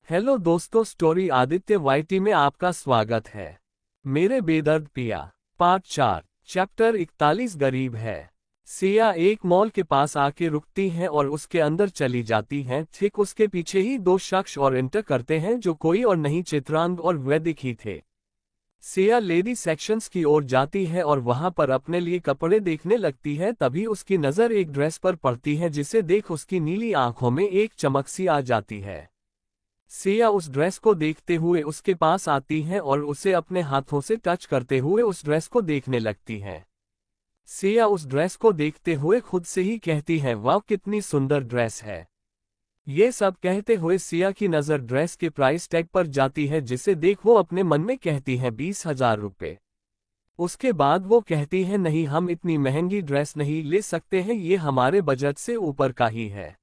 Hello दोस्तों, story Aditya YT में आपका स्वागत है। मेरे बेदर्द पिया पार्ट 4 चैप्टर 41 गरीब है। सिया एक मॉल के पास आके रुकती हैं और उसके अंदर चली जाती हैं। ठीक उसके पीछे ही दो शख्स और एंटर करते हैं जो कोई और नहीं चित्रांग और वैदिक ही थे। सिया लेडी सेक्शंस की ओर जाती है और वहां पर अपने लिए कपड़े देखने लगती है। तभी उसकी नजर एक ड्रेस पर पड़ती है जिसे देख उसकी नीली आंखों में एक चमक सी आ जाती है। सिया उस ड्रेस को देखते हुए उसके पास आती है और उसे अपने हाथों से टच करते हुए उस ड्रेस को देखने लगती है। सिया उस ड्रेस को देखते हुए खुद से ही कहती है, वाह कितनी सुंदर ड्रेस है। ये सब कहते हुए सिया की नज़र ड्रेस के प्राइस टैग पर जाती है जिसे देख वो अपने मन में कहती है 20,000 रुपये। उसके बाद वो कहती है, नहीं हम इतनी महंगी ड्रेस नहीं ले सकते हैं, ये हमारे बजट से ऊपर का ही है।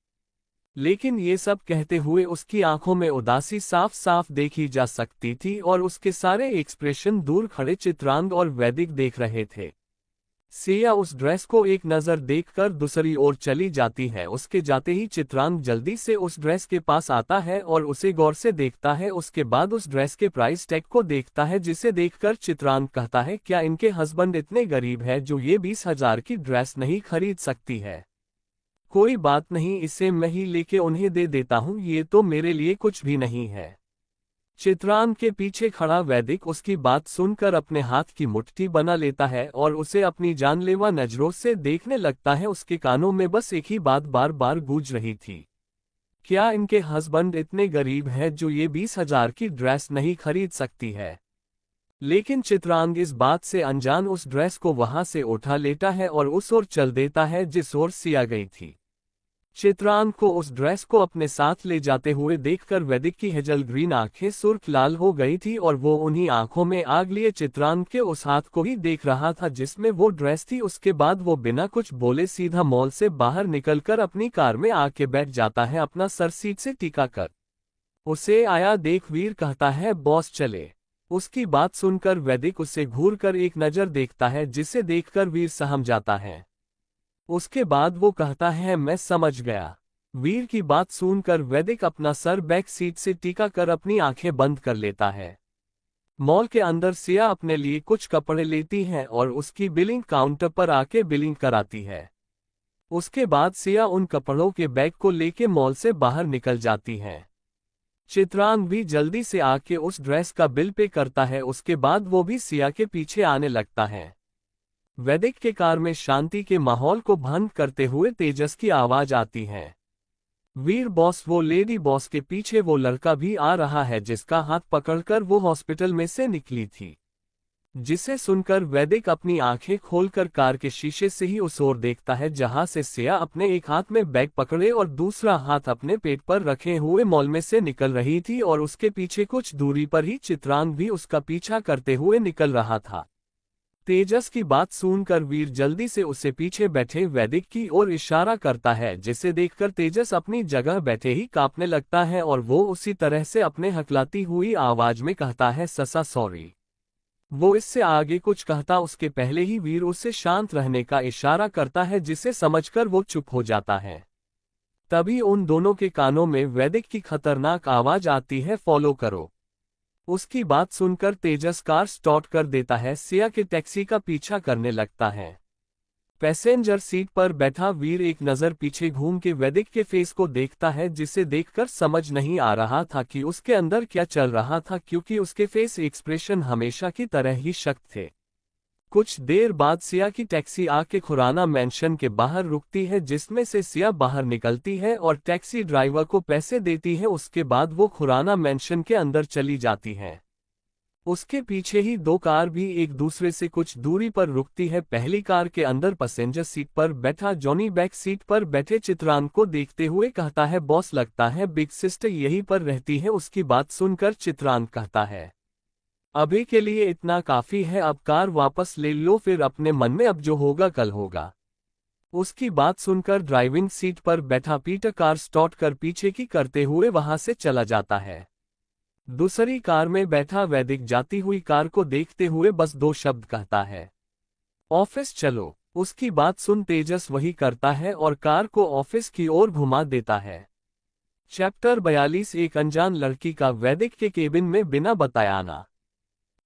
लेकिन ये सब कहते हुए उसकी आंखों में उदासी साफ साफ देखी जा सकती थी और उसके सारे एक्सप्रेशन दूर खड़े चित्रांग और वैदिक देख रहे थे। सिया उस ड्रेस को एक नज़र देखकर दूसरी ओर चली जाती है। उसके जाते ही चित्रांग जल्दी से उस ड्रेस के पास आता है और उसे गौर से देखता है। उसके बाद उस ड्रेस के प्राइस टैग को देखता है जिसे देखकर चित्रांग कहता है, क्या इनके हस्बैंड इतने गरीब है जो ये 20,000 की ड्रेस नहीं खरीद सकती है। कोई बात नहीं, इसे मैं ही लेके उन्हें दे देता हूँ, ये तो मेरे लिए कुछ भी नहीं है। चित्रांग के पीछे खड़ा वैदिक उसकी बात सुनकर अपने हाथ की मुट्ठी बना लेता है और उसे अपनी जानलेवा नजरों से देखने लगता है। उसके कानों में बस एक ही बात बार बार गूंज रही थी, क्या इनके हस्बैंड इतने गरीब हैं जो ये 20,000 की ड्रेस नहीं खरीद सकती है। लेकिन चित्रांग इस बात से अनजान उस ड्रेस को वहां से उठा लेता है और उस ओर चल देता है जिस ओर सिया गई थी। चित्रांग को उस ड्रेस को अपने साथ ले जाते हुए देखकर वैदिक की हेजल ग्रीन आंखें सुर्ख लाल हो गई थी और वो उन्हीं आंखों में आग लिए चित्रांग के उस हाथ को ही देख रहा था जिसमें वो ड्रेस थी। उसके बाद वो बिना कुछ बोले सीधा मॉल से बाहर निकलकर अपनी कार में आके बैठ जाता है, अपना सर सीट से टिका कर। उसे आया देख वीर कहता है, बॉस चले। उसकी बात सुनकर वैदिक उसे घूर कर एक नजर देखता है जिसे देखकर वीर सहम जाता है। उसके बाद वो कहता है, मैं समझ गया। वीर की बात सुनकर वैदिक अपना सर बैक सीट से टिका कर अपनी आंखें बंद कर लेता है। मॉल के अंदर सिया अपने लिए कुछ कपड़े लेती है और उसकी बिलिंग काउंटर पर आके बिलिंग कराती है। उसके बाद सिया उन कपड़ों के बैग को लेके मॉल से बाहर निकल जाती है। चित्रांग भी जल्दी से आके उस ड्रेस का बिल पे करता है। उसके बाद वो भी सिया के पीछे आने लगता है। वैदिक के कार में शांति के माहौल को भंग करते हुए तेजस की आवाज आती है, वीर बॉस, वो लेडी बॉस के पीछे वो लड़का भी आ रहा है जिसका हाथ पकड़कर वो हॉस्पिटल में से निकली थी। जिसे सुनकर वैदिक अपनी आंखें खोलकर कार के शीशे से ही उस ओर देखता है जहां से सिया अपने एक हाथ में बैग पकड़े और दूसरा हाथ अपने पेट पर रखे हुए मॉल में से निकल रही थी और उसके पीछे कुछ दूरी पर ही चित्रांग भी उसका पीछा करते हुए निकल रहा था। तेजस की बात सुनकर वीर जल्दी से उसे पीछे बैठे वैदिक की ओर इशारा करता है जिसे देखकर तेजस अपनी जगह बैठे ही कांपने लगता है और वो उसी तरह से अपने हकलाती हुई आवाज में कहता है, ससा सॉरी। वो इससे आगे कुछ कहता उसके पहले ही वीर उसे शांत रहने का इशारा करता है जिसे समझकर वो चुप हो जाता है। तभी उन दोनों के कानों में वैदिक की खतरनाक आवाज आती है, फॉलो करो। उसकी बात सुनकर तेजस कार स्टार्ट कर देता है। सिया के टैक्सी का पीछा करने लगता है। पैसेंजर सीट पर बैठा वीर एक नज़र पीछे घूम के वैदिक के फेस को देखता है जिसे देखकर समझ नहीं आ रहा था कि उसके अंदर क्या चल रहा था, क्योंकि उसके फेस एक्सप्रेशन हमेशा की तरह ही शक थे। कुछ देर बाद सिया की टैक्सी आके खुराना मैंशन के बाहर रुकती है जिसमें से सिया बाहर निकलती है और टैक्सी ड्राइवर को पैसे देती है। उसके बाद वो खुराना मैंशन के अंदर चली जाती है। उसके पीछे ही दो कार भी एक दूसरे से कुछ दूरी पर रुकती है। पहली कार के अंदर पैसेंजर सीट पर बैठा जॉनी बैक सीट पर बैठे चित्रांग को देखते हुए कहता है, बॉस लगता है बिग सिस्टर यहीं पर रहती है। उसकी बात सुनकर चित्रांग कहता है, अभी के लिए इतना काफी है, अब कार वापस ले लो, फिर अपने मन में अब जो होगा कल होगा। उसकी बात सुनकर ड्राइविंग सीट पर बैठा पीटर कार स्टार्ट कर पीछे की करते हुए वहां से चला जाता है। दूसरी कार में बैठा वैदिक जाती हुई कार को देखते हुए बस दो शब्द कहता है, ऑफिस चलो। उसकी बात सुन तेजस वही करता है और कार को ऑफिस की ओर घुमा देता है। चैप्टर 42 एक अनजान लड़की का वैदिक के केबिन में बिना बताए आना।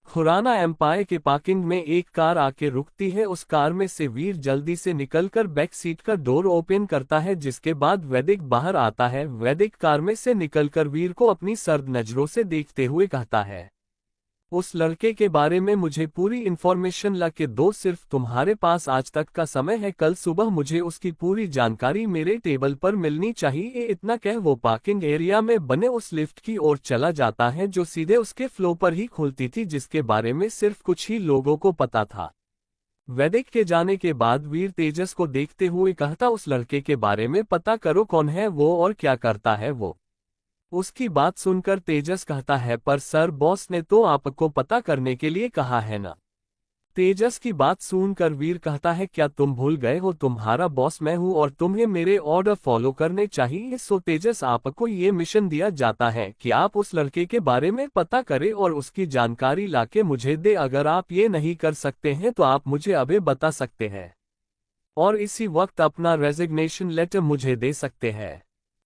खुराना एम्पायर के पार्किंग में एक कार आके रुकती है। उस कार में से वीर जल्दी से निकलकर बैक सीट का डोर ओपन करता है, जिसके बाद वैदिक बाहर आता है। वैदिक कार में से निकलकर वीर को अपनी सर्द नजरों से देखते हुए कहता है, उस लड़के के बारे में मुझे पूरी इन्फॉर्मेशन ला के दो, सिर्फ तुम्हारे पास आज तक का समय है, कल सुबह मुझे उसकी पूरी जानकारी मेरे टेबल पर मिलनी चाहिए। इतना कह वो पार्किंग एरिया में बने उस लिफ्ट की ओर चला जाता है जो सीधे उसके फ्लो पर ही खुलती थी, जिसके बारे में सिर्फ कुछ ही लोगों को पता था। वैदिक के जाने के बाद वीर तेजस को देखते हुए कहता, उस लड़के के बारे में पता करो, कौन है वो और क्या करता है वो। उसकी बात सुनकर तेजस कहता है, पर सर बॉस ने तो आपको पता करने के लिए कहा है ना। तेजस की बात सुनकर वीर कहता है, क्या तुम भूल गए हो, तुम्हारा बॉस मैं हूं और तुम्हें मेरे ऑर्डर फॉलो करने चाहिए। सो तेजस, आपको ये मिशन दिया जाता है कि आप उस लड़के के बारे में पता करें और उसकी जानकारी लाके मुझे दे। अगर आप ये नहीं कर सकते हैं तो आप मुझे अभी बता सकते हैं और इसी वक्त अपना रेजिग्नेशन लेटर मुझे दे सकते हैं।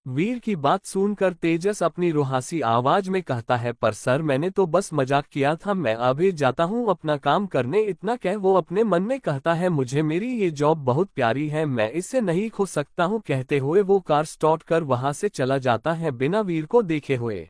वीर की बात सुनकर तेजस अपनी रुहासी आवाज में कहता है, पर सर मैंने तो बस मजाक किया था, मैं अभी जाता हूँ अपना काम करने। इतना कह वो अपने मन में कहता है, मुझे मेरी ये जॉब बहुत प्यारी है, मैं इससे नहीं खो सकता हूँ। कहते हुए वो कार स्टार्ट कर वहां से चला जाता है बिना वीर को देखे हुए।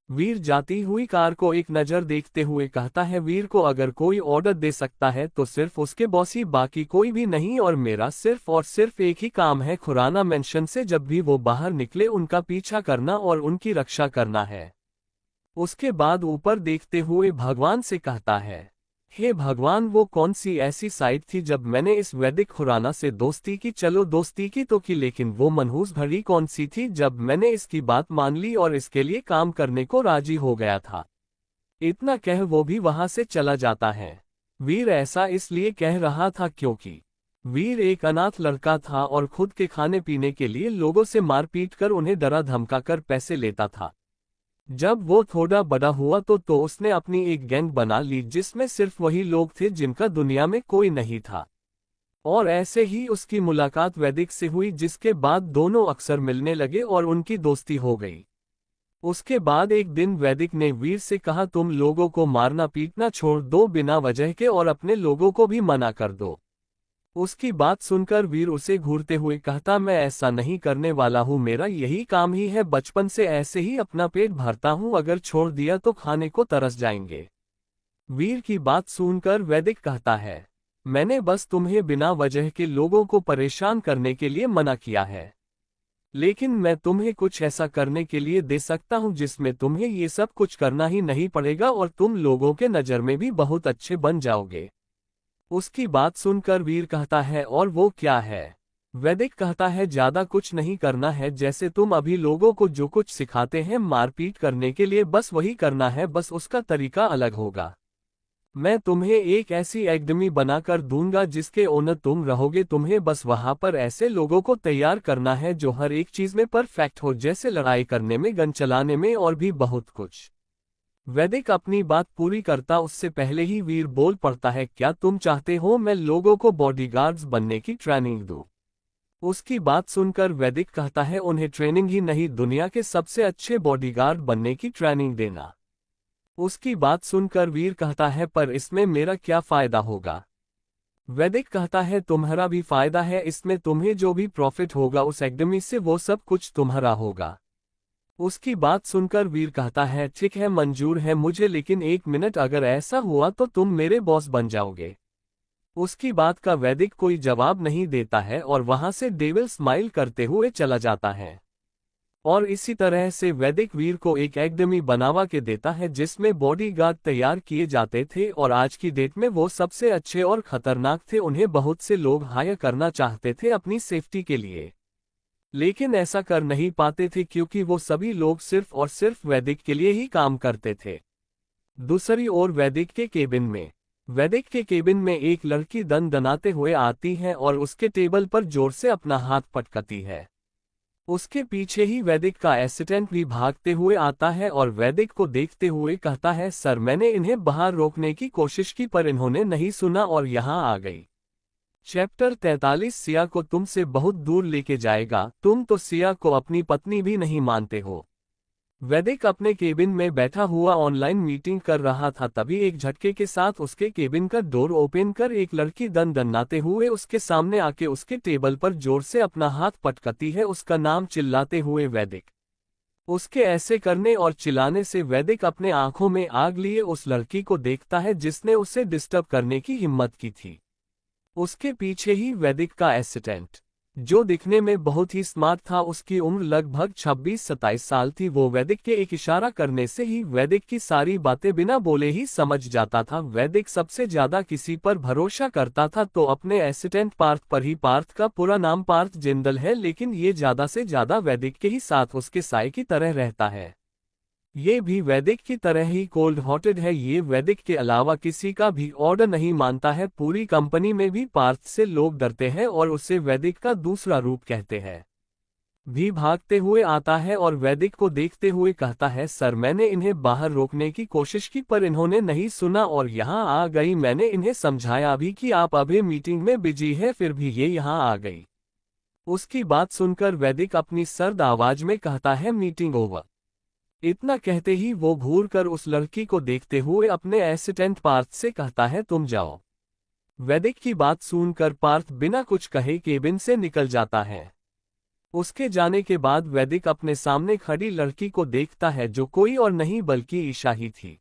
वीर जाती हुई कार को एक नज़र देखते हुए कहता है, वीर को अगर कोई ऑर्डर दे सकता है तो सिर्फ उसके बॉस ही, बाकी कोई भी नहीं, और मेरा सिर्फ और सिर्फ एक ही काम है, खुराना मेंशन से जब भी वो बाहर निकले उनका पीछा करना और उनकी रक्षा करना है। उसके बाद ऊपर देखते हुए भगवान से कहता है, हे भगवान, वो कौन सी ऐसी साइड थी जब मैंने इस वैदिक खुराना से दोस्ती की। चलो दोस्ती की तो की, लेकिन वो मनहूस घड़ी कौन सी थी जब मैंने इसकी बात मान ली और इसके लिए काम करने को राजी हो गया था। इतना कह वो भी वहां से चला जाता है। वीर ऐसा इसलिए कह रहा था क्योंकि वीर एक अनाथ लड़का था और खुद के खाने पीने के लिए लोगों से मारपीट कर उन्हें डरा धमका कर पैसे लेता था। जब वो थोड़ा बड़ा हुआ तो उसने अपनी एक गैंग बना ली जिसमें सिर्फ वही लोग थे जिनका दुनिया में कोई नहीं था। और ऐसे ही उसकी मुलाकात वैदिक से हुई, जिसके बाद दोनों अक्सर मिलने लगे और उनकी दोस्ती हो गई। उसके बाद एक दिन वैदिक ने वीर से कहा, तुम लोगों को मारना पीटना छोड़ दो बिना वजह के और अपने लोगों को भी मना कर दो। उसकी बात सुनकर वीर उसे घूरते हुए कहता, मैं ऐसा नहीं करने वाला हूँ, मेरा यही काम ही है, बचपन से ऐसे ही अपना पेट भरता हूँ, अगर छोड़ दिया तो खाने को तरस जाएंगे। वीर की बात सुनकर वैदिक कहता है, मैंने बस तुम्हें बिना वजह के लोगों को परेशान करने के लिए मना किया है, लेकिन मैं तुम्हें कुछ ऐसा करने के लिए दे सकता हूँ जिसमें तुम्हें ये सब कुछ करना ही नहीं पड़ेगा और तुम लोगों के नज़र में भी बहुत अच्छे बन जाओगे। उसकी बात सुनकर वीर कहता है, और वो क्या है। वैदिक कहता है, ज्यादा कुछ नहीं करना है, जैसे तुम अभी लोगों को जो कुछ सिखाते हैं मारपीट करने के लिए, बस वही करना है, बस उसका तरीका अलग होगा। मैं तुम्हें एक ऐसी एकेडमी बनाकर दूंगा जिसके ओनर तुम रहोगे। तुम्हें बस वहां पर ऐसे लोगों को तैयार करना है जो हर एक चीज में परफेक्ट हो, जैसे लड़ाई करने में, गन चलाने में और भी बहुत कुछ। वैदिक अपनी बात पूरी करता उससे पहले ही वीर बोल पड़ता है, क्या तुम चाहते हो मैं लोगों को बॉडीगार्ड्स बनने की ट्रेनिंग दूं? उसकी बात सुनकर वैदिक कहता है, उन्हें ट्रेनिंग ही नहीं, दुनिया के सबसे अच्छे बॉडीगार्ड बनने की ट्रेनिंग देना। उसकी बात सुनकर वीर कहता है, पर इसमें मेरा क्या फायदा होगा? वैदिक कहता है, तुम्हारा भी फायदा है, इसमें तुम्हें जो भी प्रॉफिट होगा उस एकेडमी से वो सब कुछ तुम्हारा होगा। उसकी बात सुनकर वीर कहता है, ठीक है, मंजूर है मुझे, लेकिन एक मिनट, अगर ऐसा हुआ तो तुम मेरे बॉस बन जाओगे। उसकी बात का वैदिक कोई जवाब नहीं देता है और वहां से डेविल स्माइल करते हुए चला जाता है। और इसी तरह से वैदिक वीर को एक एकेडमी बनावा के देता है जिसमें बॉडीगार्ड तैयार किए जाते थे और आज की डेट में वो सबसे अच्छे और खतरनाक थे। उन्हें बहुत से लोग हायर करना चाहते थे अपनी सेफ्टी के लिए, लेकिन ऐसा कर नहीं पाते थे क्योंकि वो सभी लोग सिर्फ और सिर्फ वैदिक के लिए ही काम करते थे। दूसरी ओर वैदिक के केबिन में एक लड़की दनाते हुए आती है और उसके टेबल पर जोर से अपना हाथ पटकती है। उसके पीछे ही वैदिक का असिस्टेंट भी भागते हुए आता है और वैदिक को देखते हुए कहता है, सर मैंने इन्हें बाहर रोकने की कोशिश की पर इन्होंने नहीं सुना और यहाँ आ गई। चैप्टर 43 सिया को तुमसे बहुत दूर लेके जाएगा। तुम तो सिया को अपनी पत्नी भी नहीं मानते हो। वैदिक अपने केबिन में बैठा हुआ ऑनलाइन मीटिंग कर रहा था, तभी एक झटके के साथ उसके केबिन का डोर ओपन कर एक लड़की दन-दनाते हुए उसके सामने आके उसके टेबल पर जोर से अपना हाथ पटकती है, उसका नाम चिल्लाते हुए वैदिक। उसके ऐसे करने और चिल्लाने से वैदिक अपने आंखों में आग लिए उस लड़की को देखता है जिसने उसे डिस्टर्ब करने की हिम्मत की थी। उसके पीछे ही वैदिक का असिस्टेंट, जो दिखने में बहुत ही स्मार्ट था, उसकी उम्र लगभग 26-27 साल थी। वो वैदिक के एक इशारा करने से ही वैदिक की सारी बातें बिना बोले ही समझ जाता था। वैदिक सबसे ज्यादा किसी पर भरोसा करता था तो अपने असिस्टेंट पार्थ पर ही। पार्थ का पूरा नाम पार्थ जिंदल है, लेकिन ये ज्यादा से ज्यादा वैदिक के ही साथ उसके साए की तरह रहता है। ये भी वैदिक की तरह ही कोल्ड हार्टेड है। ये वैदिक के अलावा किसी का भी ऑर्डर नहीं मानता है। पूरी कंपनी में भी पार्थ से लोग डरते हैं और उसे वैदिक का दूसरा रूप कहते हैं। भी भागते हुए आता है और वैदिक को देखते हुए कहता है, सर मैंने इन्हें बाहर रोकने की कोशिश की पर इन्होंने नहीं सुना और यहाँ आ गई। मैंने इन्हें समझाया भी कि आप अभी मीटिंग में बिजी है, फिर भी ये यहाँ आ गई। उसकी बात सुनकर वैदिक अपनी सर्द आवाज में कहता है, मीटिंग ओवर। इतना कहते ही वो घूर कर उस लड़की को देखते हुए अपने असिस्टेंट पार्थ से कहता है, तुम जाओ। वैदिक की बात सुनकर पार्थ बिना कुछ कहे केबिन से निकल जाता है। उसके जाने के बाद वैदिक अपने सामने खड़ी लड़की को देखता है, जो कोई और नहीं बल्कि ईशा ही थी।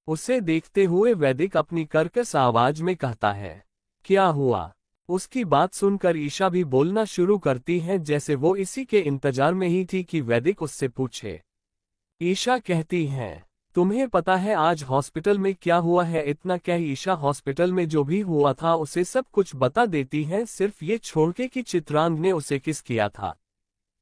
उसे देखते हुए वैदिक अपनी कर्कश आवाज में कहता है, क्या हुआ? उसकी बात सुनकर ईशा भी बोलना शुरू करती है, जैसे वो इसी के इंतजार में ही थी कि वैदिक उससे पूछे। ईशा कहती है, तुम्हें पता है आज हॉस्पिटल में क्या हुआ है? इतना कह ईशा हॉस्पिटल में जो भी हुआ था उसे सब कुछ बता देती है, सिर्फ ये छोड़ के कि चित्रांग ने उसे किस किया था।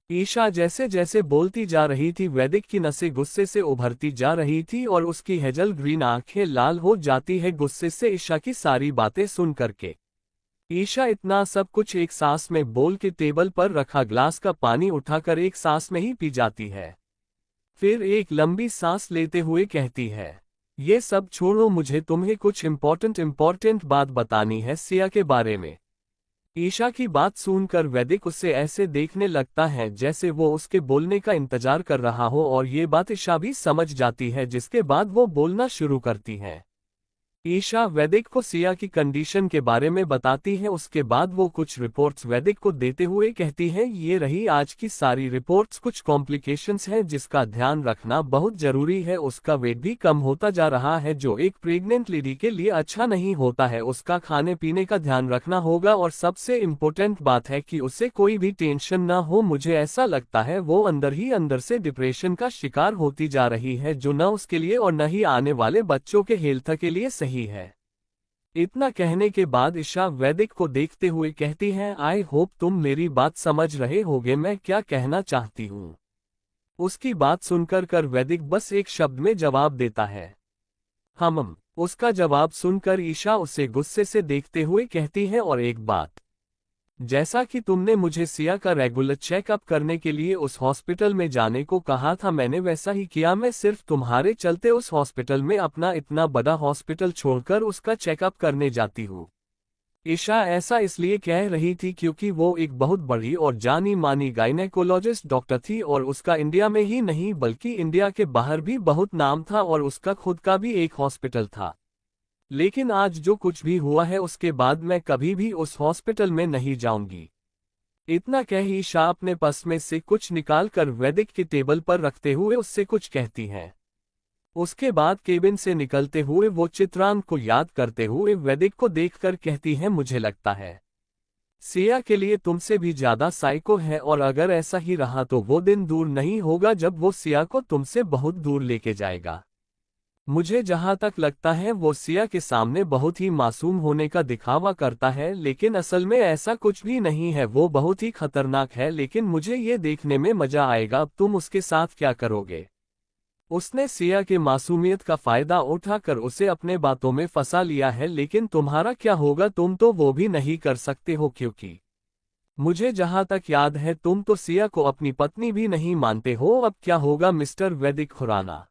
ईशा जैसे जैसे बोलती जा रही थी, वैदिक की नसें गुस्से से उभरती जा रही थी और उसकी हेजल ग्रीन आंखें लाल हो जाती है गुस्से से ईशा की सारी बातें सुन करके। ईशा इतना सब कुछ एक सांस में बोल के टेबल पर रखा ग्लास का पानी उठाकर एक सांस में ही पी जाती है। फिर एक लंबी सांस लेते हुए कहती है, ये सब छोड़ो, मुझे तुम्हें कुछ इम्पोर्टेंट बात बतानी है सिया के बारे में। ईशा की बात सुनकर वैदिक उसे ऐसे देखने लगता है जैसे वो उसके बोलने का इंतजार कर रहा हो, और ये बात ईशा भी समझ जाती है, जिसके बाद वो बोलना शुरू करती है। ईशा वैदिक को सिया की कंडीशन के बारे में बताती है। उसके बाद वो कुछ रिपोर्ट्स वैदिक को देते हुए कहती है, ये रही आज की सारी रिपोर्ट्स। कुछ कॉम्प्लिकेशंस हैं जिसका ध्यान रखना बहुत जरूरी है। उसका वेट भी कम होता जा रहा है, जो एक प्रेग्नेंट लेडी के लिए अच्छा नहीं होता है। उसका खाने पीने का ध्यान रखना होगा और सबसे इम्पोर्टेंट बात है कि उसे कोई भी टेंशन ना हो। मुझे ऐसा लगता है वो अंदर ही अंदर से डिप्रेशन का शिकार होती जा रही है, जो न उसके लिए और न ही आने वाले बच्चों के हेल्थ के लिए सही है। इतना कहने के बाद ईशा वैदिक को देखते हुए कहती है, आई होप तुम मेरी बात समझ रहे होगे मैं क्या कहना चाहती हूँ। उसकी बात सुनकर वैदिक बस एक शब्द में जवाब देता है, हम। उसका जवाब सुनकर ईशा उसे गुस्से से देखते हुए कहती है, और एक बात, जैसा कि तुमने मुझे सिया का रेगुलर चेकअप करने के लिए उस हॉस्पिटल में जाने को कहा था, मैंने वैसा ही किया। मैं सिर्फ तुम्हारे चलते उस हॉस्पिटल में अपना इतना बड़ा हॉस्पिटल छोड़कर उसका चेकअप करने जाती हूँ। ईशा ऐसा इसलिए कह रही थी क्योंकि वो एक बहुत बड़ी और जानी मानी गायनेकोलॉजिस्ट डॉक्टर थी, और उसका इंडिया में ही नहीं बल्कि इंडिया के बाहर भी बहुत नाम था, और उसका खुद का भी एक हॉस्पिटल था। लेकिन आज जो कुछ भी हुआ है उसके बाद मैं कभी भी उस हॉस्पिटल में नहीं जाऊंगी। इतना कह ईशा अपने पर्स में से कुछ निकालकर वैदिक के टेबल पर रखते हुए उससे कुछ कहती है। उसके बाद केबिन से निकलते हुए वो चित्रांग को याद करते हुए वैदिक को देखकर कहती है, मुझे लगता है सिया के लिए तुमसे भी ज्यादा साइको है, और अगर ऐसा ही रहा तो वो दिन दूर नहीं होगा जब वो सिया को तुमसे बहुत दूर लेके जाएगा। मुझे जहां तक लगता है वो सिया के सामने बहुत ही मासूम होने का दिखावा करता है, लेकिन असल में ऐसा कुछ भी नहीं है। वो बहुत ही खतरनाक है, लेकिन मुझे ये देखने में मजा आएगा अब तुम उसके साथ क्या करोगे। उसने सिया के मासूमियत का फायदा उठाकर उसे अपने बातों में फंसा लिया है, लेकिन तुम्हारा क्या होगा? तुम तो वो भी नहीं कर सकते हो, क्योंकि मुझे जहां तक याद है तुम तो सिया को अपनी पत्नी भी नहीं मानते हो। अब क्या होगा मिस्टर वैदिक खुराना?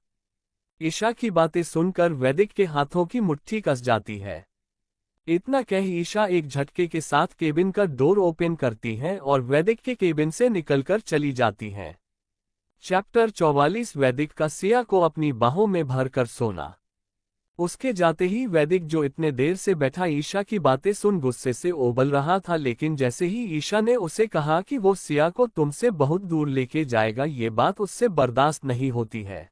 ईशा की बातें सुनकर वैदिक के हाथों की मुट्ठी कस जाती है। इतना कह ईशा एक झटके के साथ केबिन का डोर ओपन करती हैं और वैदिक के केबिन से निकलकर चली जाती हैं। चैप्टर 44 वैदिक का सिया को अपनी बाहों में भरकर सोना। उसके जाते ही वैदिक, जो इतने देर से बैठा ईशा की बातें सुन गुस्से से उबल रहा था, लेकिन जैसे ही ईशा ने उसे कहा कि वो सिया को तुमसे बहुत दूर लेके जाएगा, ये बात उससे बर्दाश्त नहीं होती है।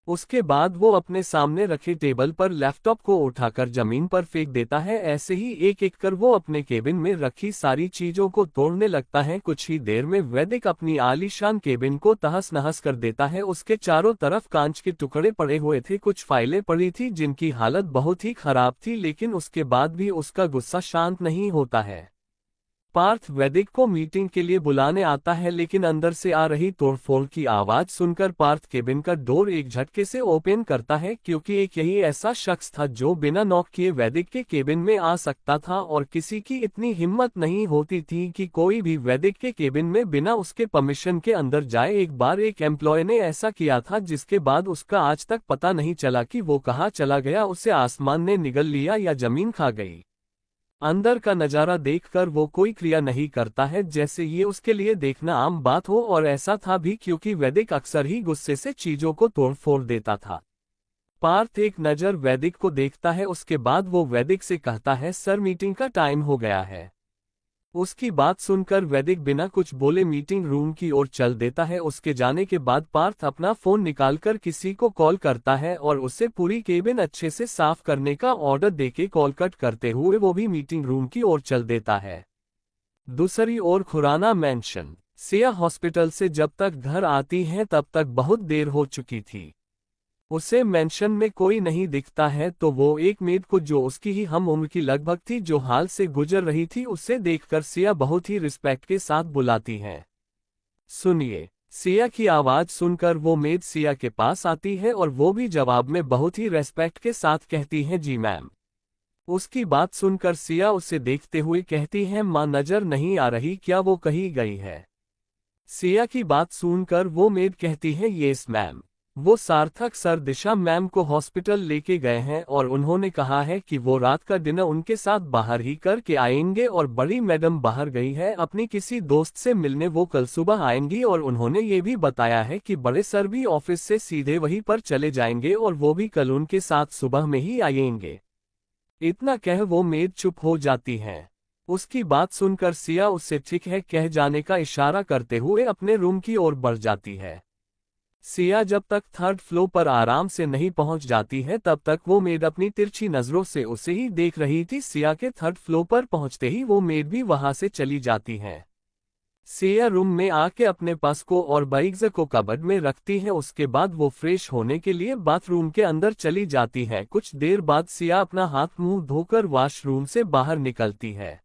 उसके बाद वो अपने सामने रखे टेबल पर लैपटॉप को उठाकर जमीन पर फेंक देता है। ऐसे ही एक एक कर वो अपने केबिन में रखी सारी चीजों को तोड़ने लगता है। कुछ ही देर में वैदिक अपनी आलीशान केबिन को तहस नहस कर देता है। उसके चारों तरफ कांच के टुकड़े पड़े हुए थे, कुछ फाइलें पड़ी थी जिनकी हालत बहुत ही खराब थी, लेकिन उसके बाद भी उसका गुस्सा शांत नहीं होता है। पार्थ वैदिक को मीटिंग के लिए बुलाने आता है, लेकिन अंदर से आ रही तोड़फोड़ की आवाज सुनकर पार्थ केबिन का डोर एक झटके से ओपन करता है, क्योंकि एक यही ऐसा शख्स था जो बिना नॉक किए वैदिक के केबिन में आ सकता था, और किसी की इतनी हिम्मत नहीं होती थी कि कोई भी वैदिक के केबिन में बिना उसके परमिशन के अंदर जाए। एक बार एक एम्प्लॉय ने ऐसा किया था, जिसके बाद उसका आज तक पता नहीं चला कि वो कहाँ चला गया। उसे आसमान ने निगल लिया या जमीन खा गई। अंदर का नजारा देखकर वो कोई क्रिया नहीं करता है, जैसे ये उसके लिए देखना आम बात हो, और ऐसा था भी क्योंकि वैदिक अक्सर ही गुस्से से चीजों को तोड़ फोड़ देता था। पार्थ एक नजर वैदिक को देखता है, उसके बाद वो वैदिक से कहता है, सर मीटिंग का टाइम हो गया है। उसकी बात सुनकर वैदिक बिना कुछ बोले मीटिंग रूम की ओर चल देता है। उसके जाने के बाद पार्थ अपना फोन निकालकर किसी को कॉल करता है और उससे पूरी केबिन अच्छे से साफ करने का ऑर्डर देके कॉल कट करते हुए वो भी मीटिंग रूम की ओर चल देता है। दूसरी ओर खुराना मैंशन। सिया हॉस्पिटल से जब तक घर आती है तब तक बहुत देर हो चुकी थी। उसे मेंशन में कोई नहीं दिखता है, तो वो एक मेड को, जो उसकी ही हम उम्र की लगभग थी, जो हाल से गुजर रही थी, उसे देखकर सिया बहुत ही रिस्पेक्ट के साथ बुलाती है। सुनिए। सिया की आवाज सुनकर वो मेड सिया के पास आती है और वो भी जवाब में बहुत ही रेस्पेक्ट के साथ कहती है, जी मैम। उसकी बात सुनकर सिया उसे देखते हुए कहती है, मां नजर नहीं आ रही क्या, वो कहीं गई है? सिया की बात सुनकर वो मेड कहती है, यस मैम। वो सार्थक सर दिशा मैम को हॉस्पिटल लेके गए हैं और उन्होंने कहा है कि वो रात का डिनर उनके साथ बाहर ही करके आएंगे, और बड़ी मैडम बाहर गई है अपनी किसी दोस्त से मिलने, वो कल सुबह आएंगी, और उन्होंने ये भी बताया है कि बड़े सर भी ऑफिस से सीधे वहीं पर चले जाएंगे और वो भी कल उनके साथ सुबह में ही आएंगे। इतना कह वो मेड चुप हो जाती है। उसकी बात सुनकर सिया उससे ठीक है कह जाने का इशारा करते हुए अपने रूम की ओर बढ़ जाती है। सिया जब तक थर्ड फ्लोर पर आराम से नहीं पहुंच जाती है तब तक वो मेड अपनी तिरछी नजरों से उसे ही देख रही थी। सिया के थर्ड फ्लोर पर पहुंचते ही वो मेड भी वहां से चली जाती है। सिया रूम में आके अपने पर्स को और बैग्स को कबर्ड में रखती है। उसके बाद वो फ्रेश होने के लिए बाथरूम के अंदर चली जाती है। कुछ देर बाद सिया अपना हाथ मुंह धोकर वॉशरूम से बाहर निकलती है।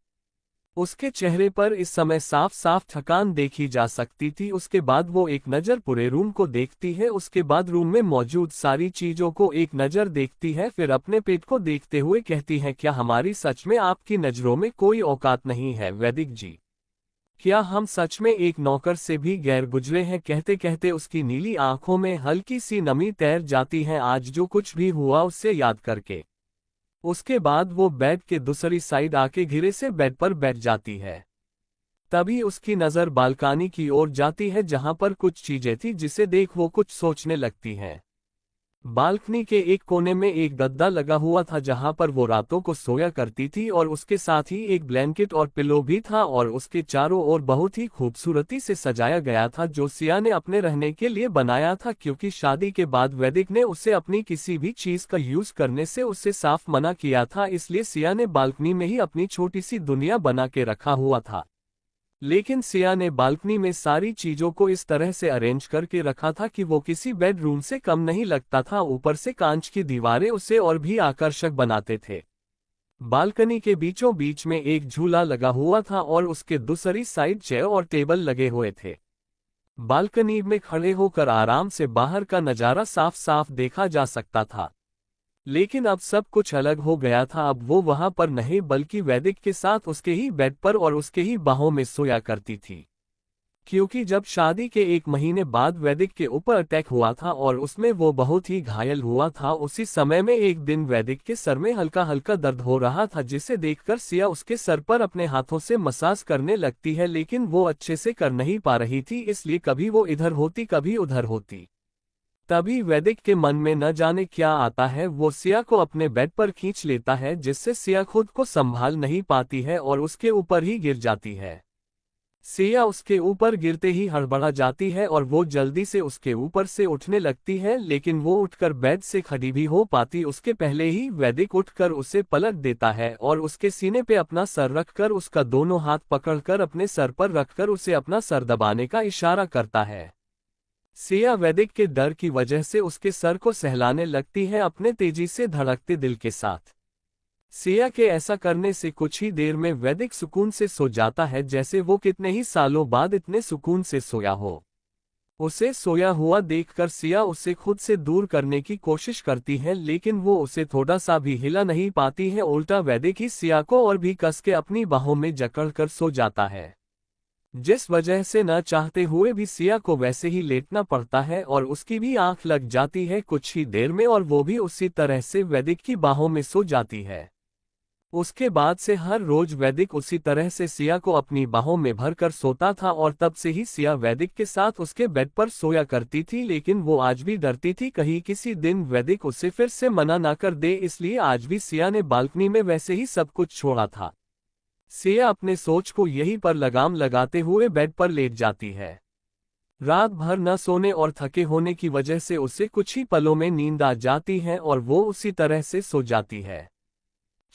उसके चेहरे पर इस समय साफ साफ थकान देखी जा सकती थी। उसके बाद वो एक नज़र पूरे रूम को देखती है। उसके बाद रूम में मौजूद सारी चीजों को एक नज़र देखती है, फिर अपने पेट को देखते हुए कहती है, क्या हमारी सच में आपकी नज़रों में कोई औकात नहीं है वैदिक जी? क्या हम सच में एक नौकर से भी गैर गुजरे हैं? कहते कहते उसकी नीली आंखों में हल्की सी नमी तैर जाती है, आज जो कुछ भी हुआ उससे याद करके। उसके बाद वो बेड के दूसरी साइड आके घिरे से बेड पर बैठ जाती है। तभी उसकी नज़र बालकनी की ओर जाती है, जहां पर कुछ चीजें थी जिसे देख वो कुछ सोचने लगती है। बालकनी के एक कोने में एक गद्दा लगा हुआ था, जहां पर वो रातों को सोया करती थी, और उसके साथ ही एक ब्लैंकेट और पिलो भी था, और उसके चारों ओर बहुत ही खूबसूरती से सजाया गया था, जो सिया ने अपने रहने के लिए बनाया था, क्योंकि शादी के बाद वैदिक ने उसे अपनी किसी भी चीज का यूज करने से उससे साफ मना किया था। इसलिए सिया ने बालकनी में ही अपनी छोटी सी दुनिया बना के रखा हुआ था। लेकिन सिया ने बालकनी में सारी चीजों को इस तरह से अरेंज करके रखा था कि वो किसी बेडरूम से कम नहीं लगता था। ऊपर से कांच की दीवारें उसे और भी आकर्षक बनाते थे। बालकनी के बीचों बीच में एक झूला लगा हुआ था और उसके दूसरी साइड चेयर और टेबल लगे हुए थे। बालकनी में खड़े होकर आराम से बाहर का नजारा साफ साफ देखा जा सकता था। लेकिन अब सब कुछ अलग हो गया था। अब वो वहां पर नहीं बल्कि वैदिक के साथ उसके ही बेड पर और उसके ही बाहों में सोया करती थी। क्योंकि जब शादी के 1 महीने बाद वैदिक के ऊपर अटैक हुआ था और उसमें वो बहुत ही घायल हुआ था, उसी समय में एक दिन वैदिक के सर में हल्का हल्का दर्द हो रहा था, जिसे देखकर सिया उसके सर पर अपने हाथों से मसाज करने लगती है, लेकिन वो अच्छे से कर नहीं पा रही थी, इसलिए कभी वो इधर होती कभी उधर होती। तभी वैदिक के मन में न जाने क्या आता है, वो सिया को अपने बेड पर खींच लेता है, जिससे सिया खुद को संभाल नहीं पाती है और उसके ऊपर ही गिर जाती है। सिया उसके ऊपर गिरते ही हड़बड़ा जाती है और वो जल्दी से उसके ऊपर से उठने लगती है, लेकिन वो उठकर बेड से खड़ी भी हो पाती उसके पहले ही वैदिक उठकर उसे पलट देता है और उसके सीने पे अपना सर रखकर उसका दोनों हाथ पकड़कर अपने सर पर रखकर उसे अपना सर दबाने का इशारा करता है। सिया वैदिक के डर की वजह से उसके सर को सहलाने लगती है अपने तेजी से धड़कते दिल के साथ। सिया के ऐसा करने से कुछ ही देर में वैदिक सुकून से सो जाता है, जैसे वो कितने ही सालों बाद इतने सुकून से सोया हो। उसे सोया हुआ देखकर सिया उसे खुद से दूर करने की कोशिश करती है, लेकिन वो उसे थोड़ा सा भी हिला नहीं पाती है, उल्टा वैदिक ही सिया को और भी कस के अपनी बाहों में जकड़कर सो जाता है, जिस वजह से न चाहते हुए भी सिया को वैसे ही लेटना पड़ता है और उसकी भी आंख लग जाती है कुछ ही देर में और वो भी उसी तरह से वैदिक की बाहों में सो जाती है। उसके बाद से हर रोज वैदिक उसी तरह से सिया को अपनी बाहों में भरकर सोता था और तब से ही सिया वैदिक के साथ उसके बेड पर सोया करती थी, लेकिन वो आज भी डरती थी कहीं किसी दिन वैदिक उसे फिर से मना ना कर दे, इसलिए आज भी सिया ने बालकनी में वैसे ही सब कुछ छोड़ा था। सिया अपने सोच को यहीं पर लगाम लगाते हुए बेड पर लेट जाती है। रात भर न सोने और थके होने की वजह से उसे कुछ ही पलों में नींद आ जाती है और वो उसी तरह से सो जाती है।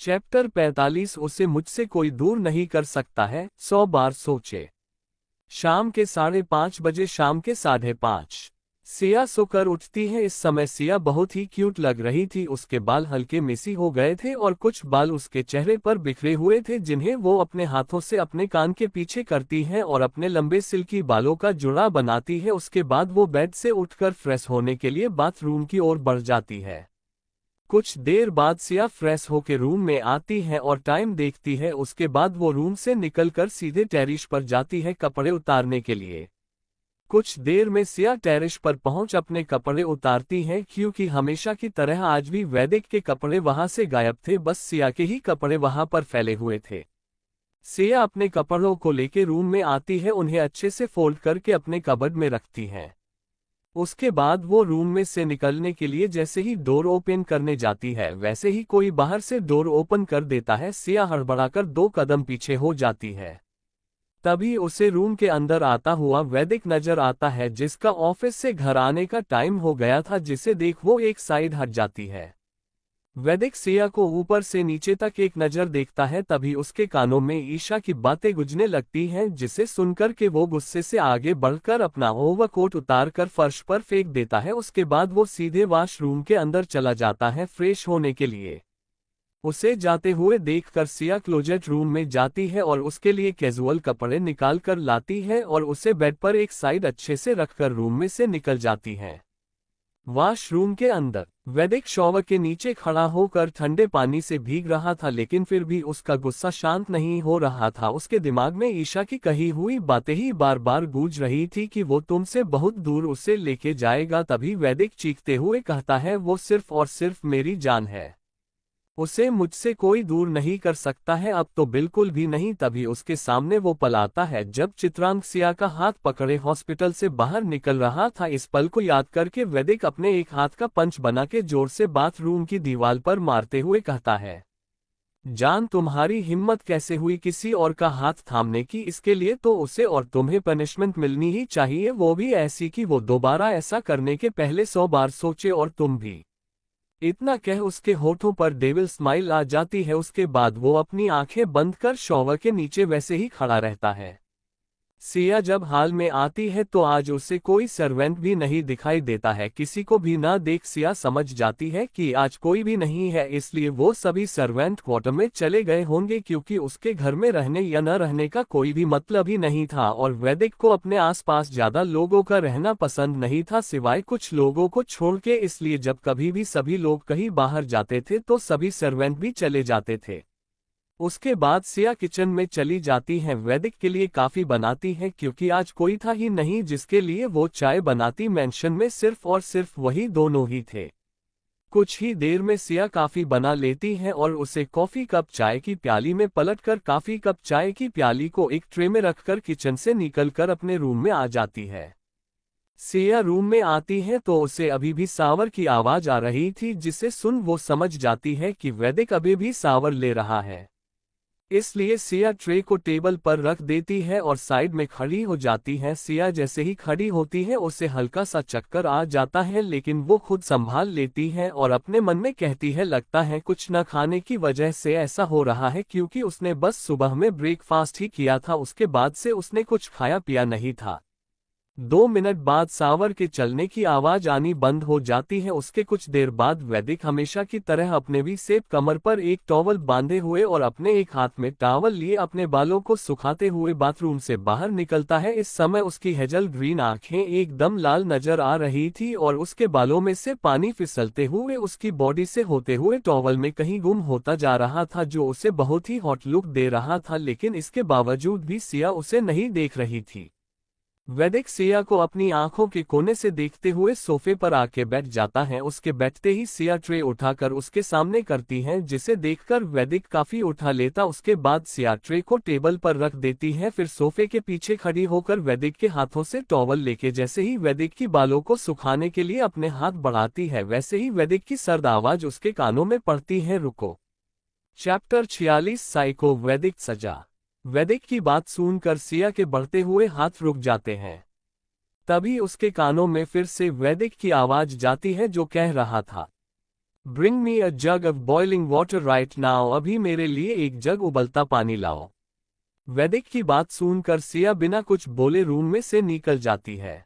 चैप्टर 45 उसे मुझसे कोई दूर नहीं कर सकता है, 100 बार सोचे। शाम के 5:30 बजे, शाम के 5:30 सिया सोकर उठती है। इस समय सिया बहुत ही क्यूट लग रही थी। उसके बाल हल्के मेसी हो गए थे और कुछ बाल उसके चेहरे पर बिखरे हुए थे, जिन्हें वो अपने हाथों से अपने कान के पीछे करती है और अपने लंबे सिल्की बालों का जुड़ा बनाती है। उसके बाद वो बेड से उठकर फ्रेश होने के लिए बाथरूम की ओर बढ़ जाती है। कुछ देर बाद सिया फ्रेश होकर रूम में आती है और टाइम देखती है। उसके बाद वो रूम से निकलकर सीधे टेरिस पर जाती है कपड़े उतारने के लिए। कुछ देर में सिया टेरिस पर पहुंच अपने कपड़े उतारती है, क्योंकि हमेशा की तरह आज भी वैदिक के कपड़े वहां से गायब थे, बस सिया के ही कपड़े वहां पर फैले हुए थे। सिया अपने कपड़ों को लेकर रूम में आती है, उन्हें अच्छे से फोल्ड करके अपने कबर्ड में रखती है। उसके बाद वो रूम में से निकलने के लिए जैसे ही डोर ओपन करने जाती है, वैसे ही कोई बाहर से डोर ओपन कर देता है। सिया हड़बड़ाकर 2 कदम पीछे हो जाती है। तभी उसे रूम के अंदर आता हुआ वैदिक नजर आता है, जिसका ऑफिस से घर आने का टाइम हो गया था, जिसे देख वो एक साइड हट जाती है। वैदिक सिया को ऊपर से नीचे तक एक नजर देखता है, तभी उसके कानों में ईशा की बातें गुंजने लगती हैं, जिसे सुनकर के वो गुस्से से आगे बढ़कर अपना ओवरकोट उतार कर फर्श पर फेंक देता है। उसके बाद वो सीधे वॉशरूम के अंदर चला जाता है फ्रेश होने के लिए। उसे जाते हुए देखकर सिया क्लोजेट रूम में जाती है और उसके लिए कैजुअल कपड़े निकाल कर लाती है और उसे बेड पर एक साइड अच्छे से रखकर रूम में से निकल जाती है। वॉशरूम के अंदर वैदिक शॉवर के नीचे खड़ा होकर ठंडे पानी से भीग रहा था, लेकिन फिर भी उसका गुस्सा शांत नहीं हो रहा था। उसके दिमाग में ईशा की कही हुई बातें ही बार बार गूंज रही थी कि वो तुमसे बहुत दूर उसे लेके जाएगा। तभी वैदिक चीखते हुए कहता है, वो सिर्फ और सिर्फ मेरी जान है, उसे मुझसे कोई दूर नहीं कर सकता है, अब तो बिल्कुल भी नहीं। तभी उसके सामने वो पल आता है जब चित्रांग सिया का हाथ पकड़े हॉस्पिटल से बाहर निकल रहा था। इस पल को याद करके वैदिक अपने एक हाथ का पंच बना के जोर से बाथरूम की दीवार पर मारते हुए कहता है, जान तुम्हारी हिम्मत कैसे हुई किसी और का हाथ थामने की? इसके लिए तो उसे और तुम्हें पनिशमेंट मिलनी ही चाहिए, वो भी ऐसी कि वो दोबारा ऐसा करने के पहले 100 बार सोचे, और तुम भी। इतना कह उसके होठों पर डेविल स्माइल आ जाती है। उसके बाद वो अपनी आंखें बंद कर शॉवर के नीचे वैसे ही खड़ा रहता है। सिया जब हाल में आती है तो आज उसे कोई सर्वेंट भी नहीं दिखाई देता है। किसी को भी ना देख सिया समझ जाती है कि आज कोई भी नहीं है, इसलिए वो सभी सर्वेंट क्वार्टर में चले गए होंगे, क्योंकि उसके घर में रहने या न रहने का कोई भी मतलब ही नहीं था। और वैदिक को अपने आसपास ज्यादा लोगों का रहना पसंद नहीं था, सिवाय कुछ लोगों को छोड़ के। इसलिए जब कभी भी सभी लोग कहीं बाहर जाते थे तो सभी सर्वेंट भी चले जाते थे। उसके बाद सिया किचन में चली जाती हैं, वैदिक के लिए काफी बनाती हैं क्योंकि आज कोई था ही नहीं जिसके लिए वो चाय बनाती। मेंशन में सिर्फ और सिर्फ वही दोनों ही थे। कुछ ही देर में सिया काफी बना लेती हैं और उसे कॉफी कप चाय की प्याली में पलटकर काफी कप चाय की प्याली को एक ट्रे में रखकर किचन से निकलकर अपने रूम में आ जाती है। सिया रूम में आती है तो उसे अभी भी सावर की आवाज आ रही थी, जिसे सुन वो समझ जाती है कि वैदिक अभी भी सावर ले रहा है। इसलिए सिया ट्रे को टेबल पर रख देती है और साइड में खड़ी हो जाती है। सिया जैसे ही खड़ी होती है उसे हल्का सा चक्कर आ जाता है, लेकिन वो खुद संभाल लेती है और अपने मन में कहती है लगता है कुछ न खाने की वजह से ऐसा हो रहा है, क्योंकि उसने बस सुबह में ब्रेकफास्ट ही किया था, उसके बाद से उसने कुछ खाया पिया नहीं था। 2 मिनट बाद सावर के चलने की आवाज आनी बंद हो जाती है। उसके कुछ देर बाद वैदिक हमेशा की तरह अपने भी सेब कमर पर एक टॉवल बांधे हुए और अपने एक हाथ में टॉवल लिए अपने बालों को सुखाते हुए बाथरूम से बाहर निकलता है। इस समय उसकी हेजल ग्रीन आंखें एकदम लाल नजर आ रही थी और उसके बालों में से पानी फिसलते हुए उसकी बॉडी से होते हुए टॉवल में कहीं गुम होता जा रहा था, जो उसे बहुत ही हॉट लुक दे रहा था, लेकिन इसके बावजूद भी सिया उसे नहीं देख रही थी। वैदिक सिया को अपनी आंखों के कोने से देखते हुए सोफे पर आके बैठ जाता है। उसके बैठते ही सिया ट्रे उठाकर उसके सामने करती है, जिसे देखकर वैदिक काफी उठा लेता। उसके बाद सिया ट्रे को टेबल पर रख देती है, फिर सोफे के पीछे खड़ी होकर वैदिक के हाथों से टॉवल लेके जैसे ही वैदिक की बालों को सुखाने के लिए अपने हाथ बढ़ाती है, वैसे ही वैदिक की सर्द आवाज उसके कानों में पड़ती है, रुको। चैप्टर 46 साइको वैदिक सजा। वैदिक की बात सुनकर सिया के बढ़ते हुए हाथ रुक जाते हैं। तभी उसके कानों में फिर से वैदिक की आवाज जाती है, जो कह रहा था, bring me a jug of boiling water right now, अभी मेरे लिए एक जग उबलता पानी लाओ। वैदिक की बात सुनकर सिया बिना कुछ बोले रूम में से निकल जाती है।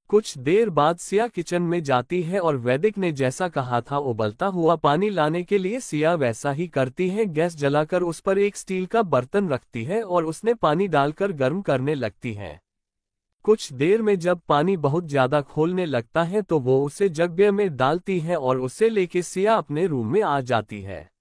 कुछ देर बाद सिया किचन में जाती है और वैदिक ने जैसा कहा था उबलता हुआ पानी लाने के लिए सिया वैसा ही करती है। गैस जलाकर उस पर एक स्टील का बर्तन रखती है और उसने पानी डालकर गर्म करने लगती है। कुछ देर में जब पानी बहुत ज्यादा खौलने लगता है तो वो उसे जग में डालती है और उसे लेके सिया अपने रूम में आ जाती है।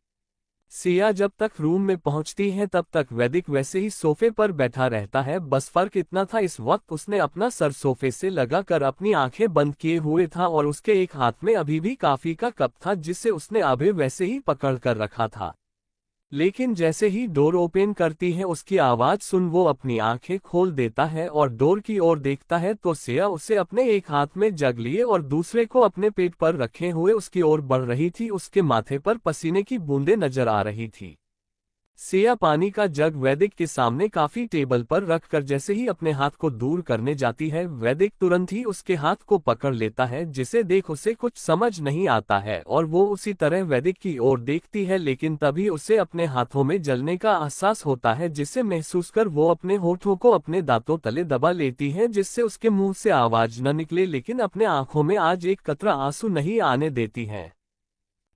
सिया जब तक रूम में पहुंचती है तब तक वैदिक वैसे ही सोफे पर बैठा रहता है, बस फर्क इतना था इस वक्त उसने अपना सर सोफे से लगाकर अपनी आंखें बंद किए हुए था और उसके एक हाथ में अभी भी कॉफी का कप था, जिसे उसने अभी वैसे ही पकड़ कर रखा था। लेकिन जैसे ही डोर ओपन करती है उसकी आवाज सुन वो अपनी आंखें खोल देता है और डोर की ओर देखता है तो सिया उसे अपने एक हाथ में जग लिए और दूसरे को अपने पेट पर रखे हुए उसकी ओर बढ़ रही थी। उसके माथे पर पसीने की बूंदें नजर आ रही थी। सिया पानी का जग वैदिक के सामने काफी टेबल पर रखकर जैसे ही अपने हाथ को दूर करने जाती है, वैदिक तुरंत ही उसके हाथ को पकड़ लेता है, जिसे देख उसे कुछ समझ नहीं आता है और वो उसी तरह वैदिक की ओर देखती है। लेकिन तभी उसे अपने हाथों में जलने का एहसास होता है, जिसे महसूस कर वो अपने होठों को अपने दांतों तले दबा लेती है, जिससे उसके मुंह से आवाज न निकले, लेकिन अपने आंखों में आज एक कतरा आंसू नहीं आने देती है।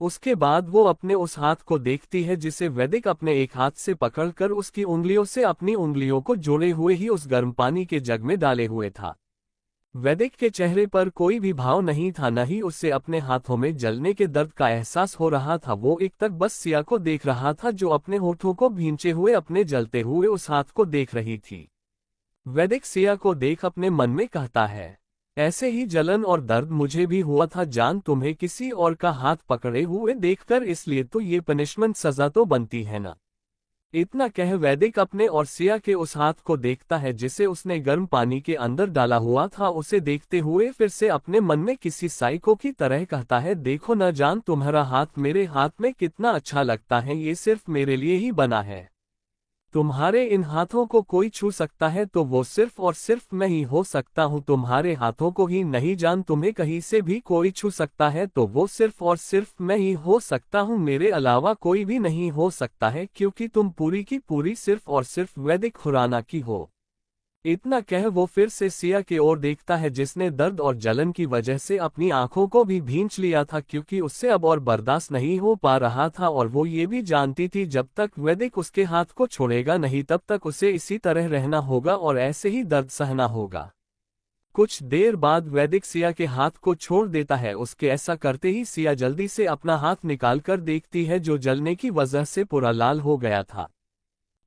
उसके बाद वो अपने उस हाथ को देखती है जिसे वैदिक अपने एक हाथ से पकड़कर उसकी उंगलियों से अपनी उंगलियों को जोड़े हुए ही उस गर्म पानी के जग में डाले हुए था। वैदिक के चेहरे पर कोई भी भाव नहीं था, न ही उससे अपने हाथों में जलने के दर्द का एहसास हो रहा था। वो एक तक बस सिया को देख रहा था, जो अपने होठों को भींचे हुए अपने जलते हुए उस हाथ को देख रही थी। वैदिक सिया को देख अपने मन में कहता है, ऐसे ही जलन और दर्द मुझे भी हुआ था जान, तुम्हें किसी और का हाथ पकड़े हुए देखकर, इसलिए तो ये पनिशमेंट सजा तो बनती है ना। इतना कह वैदिक अपने और सिया के उस हाथ को देखता है जिसे उसने गर्म पानी के अंदर डाला हुआ था। उसे देखते हुए फिर से अपने मन में किसी साइको की तरह कहता है, देखो न जान, तुम्हारा हाथ मेरे हाथ में कितना अच्छा लगता है, ये सिर्फ मेरे लिए ही बना है। तुम्हारे इन हाथों को कोई छू सकता है तो वो सिर्फ और सिर्फ मैं ही हो सकता हूँ। तुम्हारे हाथों को ही नहीं जान, तुम्हें कहीं से भी कोई छू सकता है तो वो सिर्फ और सिर्फ मैं ही हो सकता हूँ, मेरे अलावा कोई भी नहीं हो सकता है, क्योंकि तुम पूरी की पूरी सिर्फ और सिर्फ वैदिक खुराना की हो। इतना कह वो फिर से सिया की ओर देखता है, जिसने दर्द और जलन की वजह से अपनी आंखों को भी भींच लिया था, क्योंकि उससे अब और बर्दाश्त नहीं हो पा रहा था। और वो ये भी जानती थी जब तक वैदिक उसके हाथ को छोड़ेगा नहीं तब तक उसे इसी तरह रहना होगा और ऐसे ही दर्द सहना होगा। कुछ देर बाद वैदिक सिया के हाथ को छोड़ देता है। उसके ऐसा करते ही सिया जल्दी से अपना हाथ निकालकर देखती है जो जलने की वजह से पूरा लाल हो गया था।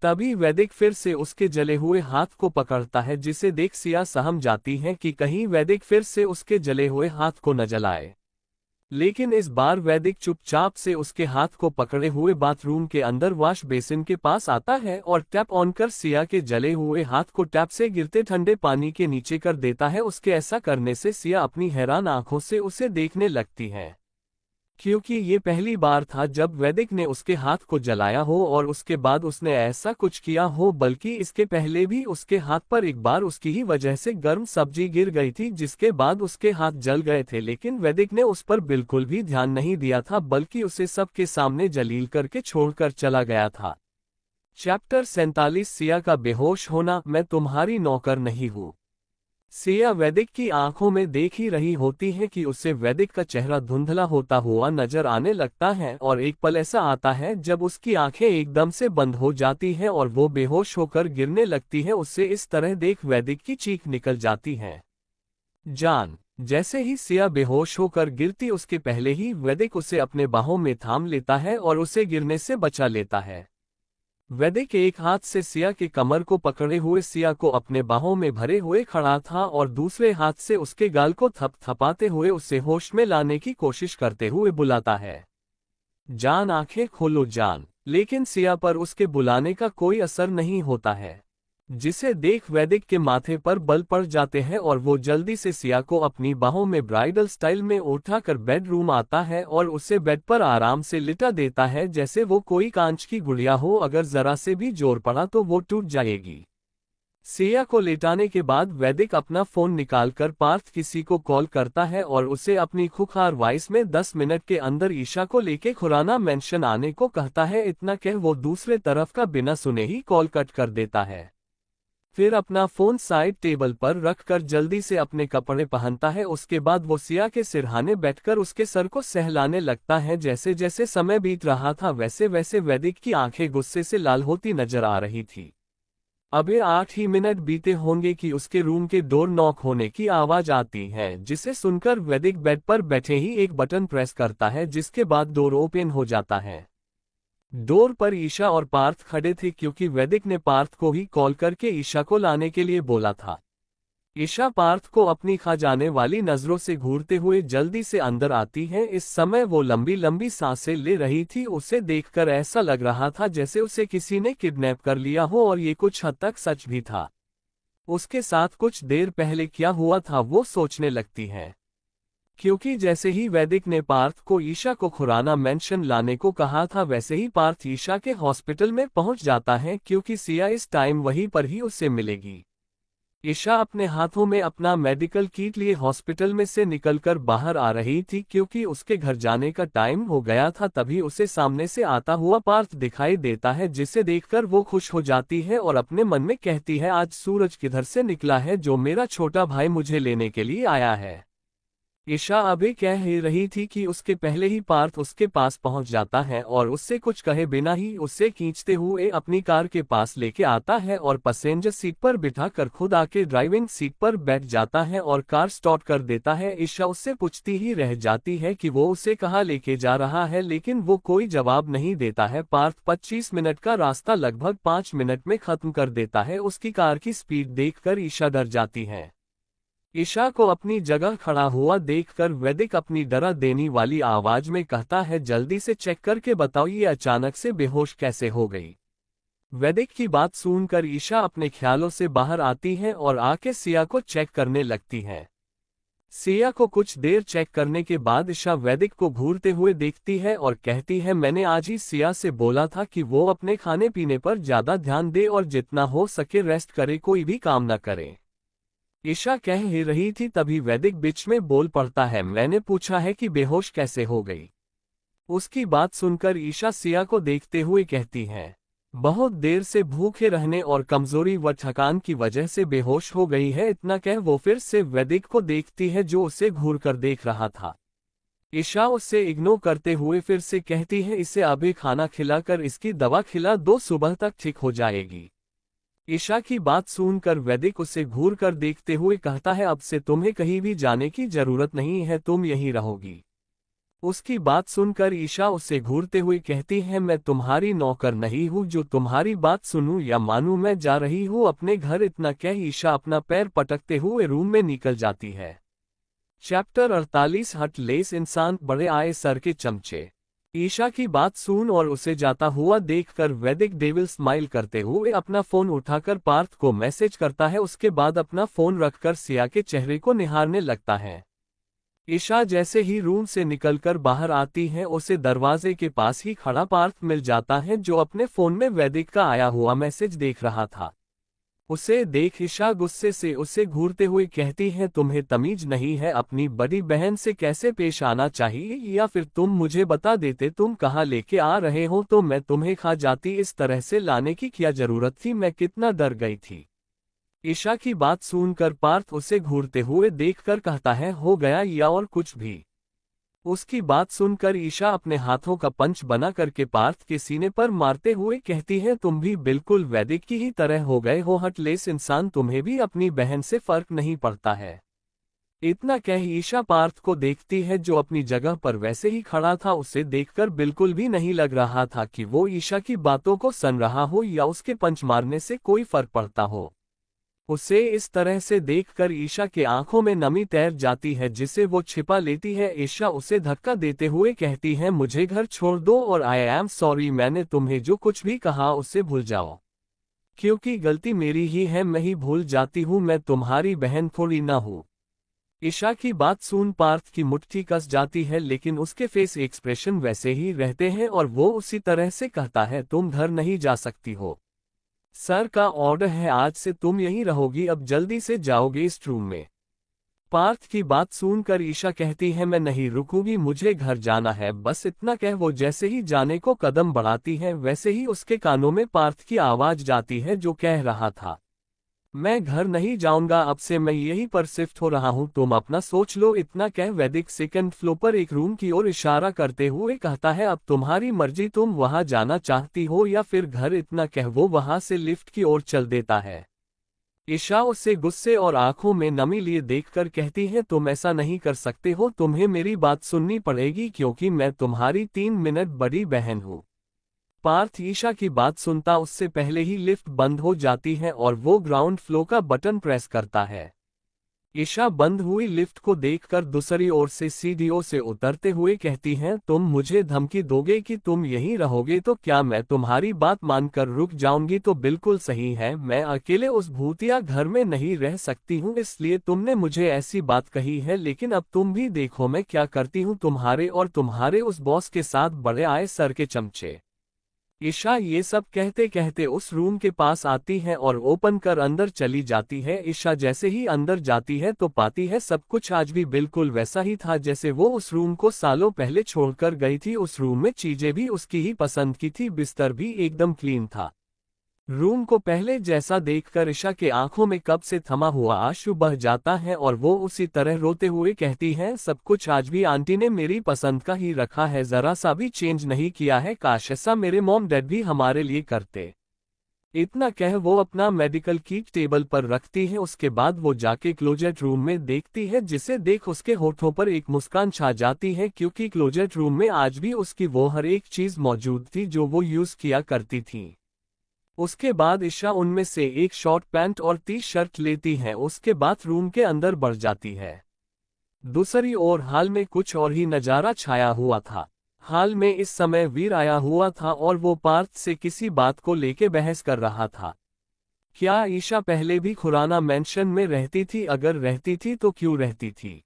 तभी वैदिक फिर से उसके जले हुए हाथ को पकड़ता है, जिसे देख सिया सहम जाती है कि कहीं वैदिक फिर से उसके जले हुए हाथ को न जलाए। लेकिन इस बार वैदिक चुपचाप से उसके हाथ को पकड़े हुए बाथरूम के अंदर वॉश बेसिन के पास आता है और टैप ऑन कर सिया के जले हुए हाथ को टैप से गिरते ठंडे पानी के नीचे कर देता है। उसके ऐसा करने से सिया अपनी हैरान आंखों से उसे देखने लगती है, क्योंकि ये पहली बार था जब वैदिक ने उसके हाथ को जलाया हो और उसके बाद उसने ऐसा कुछ किया हो, बल्कि इसके पहले भी उसके हाथ पर एक बार उसकी ही वजह से गर्म सब्जी गिर गई थी, जिसके बाद उसके हाथ जल गए थे। लेकिन वैदिक ने उस पर बिल्कुल भी ध्यान नहीं दिया था, बल्कि उसे सबके सामने जलील करके छोड़कर चला गया था। चैप्टर 47 सिया का बेहोश होना। मैं तुम्हारी नौकर नहीं हूँ। सिया वैदिक की आंखों में देख ही रही होती है कि उससे वैदिक का चेहरा धुंधला होता हुआ नजर आने लगता है और एक पल ऐसा आता है जब उसकी आंखें एकदम से बंद हो जाती हैं और वो बेहोश होकर गिरने लगती है। उससे इस तरह देख वैदिक की चीख निकल जाती है, जान। जैसे ही सिया बेहोश होकर गिरती उसके पहले ही वैदिक उसे अपने बाहों में थाम लेता है और उसे गिरने से बचा लेता है। वैदिक एक हाथ से सिया के कमर को पकड़े हुए सिया को अपने बाहों में भरे हुए खड़ा था और दूसरे हाथ से उसके गाल को थपथपाते हुए उसे होश में लाने की कोशिश करते हुए बुलाता है, जान आंखें खोलो जान। लेकिन सिया पर उसके बुलाने का कोई असर नहीं होता है, जिसे देख वैदिक के माथे पर बल पड़ जाते हैं और वो जल्दी से सिया को अपनी बाहों में ब्राइडल स्टाइल में उठाकर बेडरूम आता है और उसे बेड पर आराम से लिटा देता है, जैसे वो कोई कांच की गुड़िया हो, अगर जरा से भी जोर पड़ा तो वो टूट जाएगी। सिया को लेटाने के बाद वैदिक अपना फोन निकालकर पार्थ किसी को कॉल करता है और उसे अपनी खुखार वॉइस में 10 मिनट के अंदर ईशा को लेके खुराना मेंशन आने को कहता है। इतना कह वो दूसरे तरफ का बिना सुने ही कॉल कट कर देता है। फिर अपना फोन साइड टेबल पर रखकर जल्दी से अपने कपड़े पहनता है। उसके बाद वो सिया के सिरहाने बैठकर उसके सर को सहलाने लगता है। जैसे जैसे समय बीत रहा था वैसे वैसे वैदिक की आंखें गुस्से से लाल होती नजर आ रही थी। अब 8 ही मिनट बीते होंगे कि उसके रूम के डोर नॉक होने की आवाज आती है, जिसे सुनकर वैदिक बेड पर बैठे ही एक बटन प्रेस करता है, जिसके बाद डोर ओपन हो जाता है। डोर पर ईशा और पार्थ खड़े थे, क्योंकि वैदिक ने पार्थ को ही कॉल करके ईशा को लाने के लिए बोला था। ईशा पार्थ को अपनी खा जाने वाली नजरों से घूरते हुए जल्दी से अंदर आती है। इस समय वो लंबी लंबी सांसें ले रही थी। उसे देखकर ऐसा लग रहा था जैसे उसे किसी ने किडनैप कर लिया हो, और ये कुछ हद तक सच भी था। उसके साथ कुछ देर पहले क्या हुआ था वो सोचने लगती है, क्योंकि जैसे ही वैदिक ने पार्थ को ईशा को खुराना मेंशन लाने को कहा था, वैसे ही पार्थ ईशा के हॉस्पिटल में पहुंच जाता है, क्योंकि सिया इस टाइम वहीं पर ही उससे मिलेगी। ईशा अपने हाथों में अपना मेडिकल किट लिए हॉस्पिटल में से निकलकर बाहर आ रही थी, क्योंकि उसके घर जाने का टाइम हो गया था। तभी उसे सामने से आता हुआ पार्थ दिखाई देता है, जिसे देखकर वो खुश हो जाती है और अपने मन में कहती है, आज सूरज किधर से निकला है जो मेरा छोटा भाई मुझे लेने के लिए आया है। ईशा अभी कह ही रही थी कि उसके पहले ही पार्थ उसके पास पहुंच जाता है और उससे कुछ कहे बिना ही उसे खींचते हुए अपनी कार के पास लेके आता है और पैसेंजर सीट पर बिठाकर खुद आके ड्राइविंग सीट पर बैठ जाता है और कार स्टार्ट कर देता है। ईशा उससे पूछती ही रह जाती है कि वो उसे कहाँ लेके जा रहा है, लेकिन वो कोई जवाब नहीं देता है। पार्थ 25 मिनट का रास्ता लगभग 5 मिनट में खत्म कर देता है। उसकी कार की स्पीड देखकर ईशा डर जाती है। ईशा को अपनी जगह खड़ा हुआ देखकर वैदिक अपनी डरा देने वाली आवाज में कहता है, जल्दी से चेक करके बताओ ये अचानक से बेहोश कैसे हो गई। वैदिक की बात सुनकर ईशा अपने ख्यालों से बाहर आती है और आके सिया को चेक करने लगती है। सिया को कुछ देर चेक करने के बाद ईशा वैदिक को घूरते हुए देखती है और कहती है, मैंने आज ही सिया से बोला था कि वो अपने खाने पीने पर ज्यादा ध्यान दे और जितना हो सके रेस्ट करे, कोई भी काम न करे। ईशा कह ही रही थी तभी वैदिक बीच में बोल पड़ता है, मैंने पूछा है कि बेहोश कैसे हो गई। उसकी बात सुनकर ईशा सिया को देखते हुए कहती है, बहुत देर से भूखे रहने और कमजोरी व थकान की वजह से बेहोश हो गई है। इतना कह वो फिर से वैदिक को देखती है जो उसे घूरकर देख रहा था। ईशा उससे इग्नोर करते हुए फिर से कहती है, इसे अभी खाना खिलाकर इसकी दवा खिला दो, सुबह तक ठीक हो जाएगी। ईशा की बात सुनकर वैदिक उसे घूर कर देखते हुए कहता है, अब से तुम्हें कहीं भी जाने की जरूरत नहीं है, तुम यहीं रहोगी। उसकी बात सुनकर ईशा उसे घूरते हुए कहती है, मैं तुम्हारी नौकर नहीं हूँ जो तुम्हारी बात सुनूं या मानूं, मैं जा रही हूँ अपने घर। इतना कह ईशा अपना पैर पटकते हुए रूम में निकल जाती है। चैप्टर 48 हर्टलेस इंसान बड़े आए सर के चमचे। ईशा की बात सुन और उसे जाता हुआ देखकर वैदिक डेविल स्माइल करते हुए अपना फोन उठाकर पार्थ को मैसेज करता है। उसके बाद अपना फोन रखकर सिया के चेहरे को निहारने लगता है। ईशा जैसे ही रूम से निकलकर बाहर आती है, उसे दरवाजे के पास ही खड़ा पार्थ मिल जाता है जो अपने फोन में वैदिक का आया हुआ मैसेज देख रहा था। उसे देख ईशा गुस्से से उसे घूरते हुए कहती है, तुम्हें तमीज नहीं है अपनी बड़ी बहन से कैसे पेश आना चाहिए, या फिर तुम मुझे बता देते तुम कहाँ लेके आ रहे हो तो मैं तुम्हें खा जाती। इस तरह से लाने की क्या जरूरत थी, मैं कितना डर गई थी। ईशा की बात सुनकर पार्थ उसे घूरते हुए देखकर कहता है, हो गया या और कुछ भी। उसकी बात सुनकर ईशा अपने हाथों का पंच बना करके पार्थ के सीने पर मारते हुए कहती है, तुम भी बिल्कुल वैदिक की ही तरह हो गए हो हर्टलेस इंसान, तुम्हें भी अपनी बहन से फर्क नहीं पड़ता है। इतना कह ईशा पार्थ को देखती है जो अपनी जगह पर वैसे ही खड़ा था। उसे देखकर बिल्कुल भी नहीं लग रहा था कि वो ईशा की बातों को सुन रहा हो या उसके पंच मारने से कोई फर्क पड़ता हो। उसे इस तरह से देखकर ईशा के आंखों में नमी तैर जाती है जिसे वो छिपा लेती है। ईशा उसे धक्का देते हुए कहती है, मुझे घर छोड़ दो और आई एम सॉरी, मैंने तुम्हें जो कुछ भी कहा उसे भूल जाओ, क्योंकि गलती मेरी ही है, मैं ही भूल जाती हूँ, मैं तुम्हारी बहन थोड़ी ना हूँ। ईशा की बात सुन पार्थ की मुट्ठी कस जाती है, लेकिन उसके फेस एक्सप्रेशन वैसे ही रहते हैं और वो उसी तरह से कहता है, तुम घर नहीं जा सकती हो, सर का ऑर्डर है, आज से तुम यहीं रहोगी, अब जल्दी से जाओगे इस रूम में। पार्थ की बात सुनकर ईशा कहती है, मैं नहीं रुकूंगी, मुझे घर जाना है, बस इतना कह वो जैसे ही जाने को कदम बढ़ाती है वैसे ही उसके कानों में पार्थ की आवाज जाती है जो कह रहा था, मैं घर नहीं जाऊंगा, अब से मैं यहीं पर शिफ्ट हो रहा हूं, तुम अपना सोच लो। इतना कह वैदिक सेकंड फ्लोर पर एक रूम की ओर इशारा करते हुए कहता है, अब तुम्हारी मर्जी, तुम वहां जाना चाहती हो या फिर घर। इतना कह वो वहां से लिफ्ट की ओर चल देता है। ईशा उसे गुस्से और आंखों में नमी लिए देखकर कहती है, तुम ऐसा नहीं कर सकते हो, तुम्हें मेरी बात सुननी पड़ेगी क्योंकि मैं तुम्हारी 3 मिनट बड़ी बहन हूं। पार्थ ईशा की बात सुनता उससे पहले ही लिफ्ट बंद हो जाती है और वो ग्राउंड फ्लोर का बटन प्रेस करता है। ईशा बंद हुई लिफ्ट को देखकर दूसरी ओर से सीढ़ियों से उतरते हुए कहती हैं, तुम मुझे धमकी दोगे कि तुम यहीं रहोगे तो क्या मैं तुम्हारी बात मानकर रुक जाऊंगी? तो बिल्कुल सही है, मैं अकेले उस भूतिया घर में नहीं रह सकती हूँ, इसलिए तुमने मुझे ऐसी बात कही है, लेकिन अब तुम भी देखो मैं क्या करती हूँ तुम्हारे और तुम्हारे उस बॉस के साथ, बड़े आए सर के चमचे। ईशा ये सब कहते कहते उस रूम के पास आती है और ओपन कर अंदर चली जाती है। ईशा जैसे ही अंदर जाती है तो पाती है सब कुछ आज भी बिल्कुल वैसा ही था जैसे वो उस रूम को सालों पहले छोड़कर गई थी। उस रूम में चीजें भी उसकी ही पसंद की थी, बिस्तर भी एकदम क्लीन था। रूम को पहले जैसा देखकर ईशा के आंखों में कब से थमा हुआ आंसू बह जाता है और वो उसी तरह रोते हुए कहती है, सब कुछ आज भी आंटी ने मेरी पसंद का ही रखा है, जरा सा भी चेंज नहीं किया है, काश ऐसा मेरे मॉम डैड भी हमारे लिए करते। इतना कह वो अपना मेडिकल किट टेबल पर रखती है। उसके बाद वो जाके क्लोजेट रूम में देखती है, जिसे देख उसके होठों पर एक मुस्कान छा जाती है क्योंकि क्लोजेट रूम में आज भी उसकी वो हर एक चीज मौजूद थी जो वो यूज किया करती थी। उसके बाद ईशा उनमें से एक शॉर्ट पैंट और टी शर्ट लेती है, उसके बाद रूम के अंदर बढ़ जाती है। दूसरी ओर हाल में कुछ और ही नजारा छाया हुआ था। हाल में इस समय वीर आया हुआ था और वो पार्थ से किसी बात को लेके बहस कर रहा था। क्या ईशा पहले भी खुराना मेंशन में रहती थी? अगर रहती थी तो क्यों रहती थी?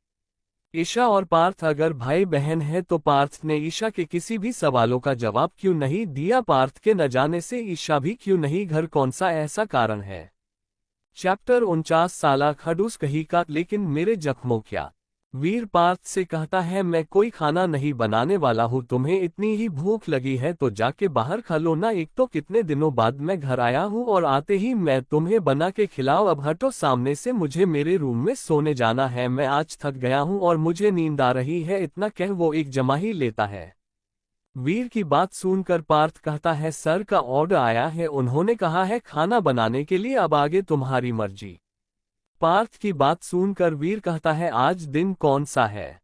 ईशा और पार्थ अगर भाई बहन है तो पार्थ ने ईशा के किसी भी सवालों का जवाब क्यों नहीं दिया? पार्थ के न जाने से ईशा भी क्यों नहीं घर? कौन सा ऐसा कारण है? चैप्टर 49 साला खडूस कही का, लेकिन मेरे जख्मों क्या? वीर पार्थ से कहता है, मैं कोई खाना नहीं बनाने वाला हूँ, तुम्हें इतनी ही भूख लगी है तो जाके बाहर खा लो ना, एक तो कितने दिनों बाद मैं घर आया हूँ और आते ही मैं तुम्हें बना के खिलाओ, अब हटो सामने से, मुझे मेरे रूम में सोने जाना है, मैं आज थक गया हूँ और मुझे नींद आ रही है। इतना कह वो एक जमा ही लेता है। वीर की बात सुनकर पार्थ कहता है, सर का ऑर्डर आया है, उन्होंने कहा है खाना बनाने के लिए, अब आगे तुम्हारी मर्जी। पार्थ की बात सुनकर वीर कहता है, आज दिन कौन सा है?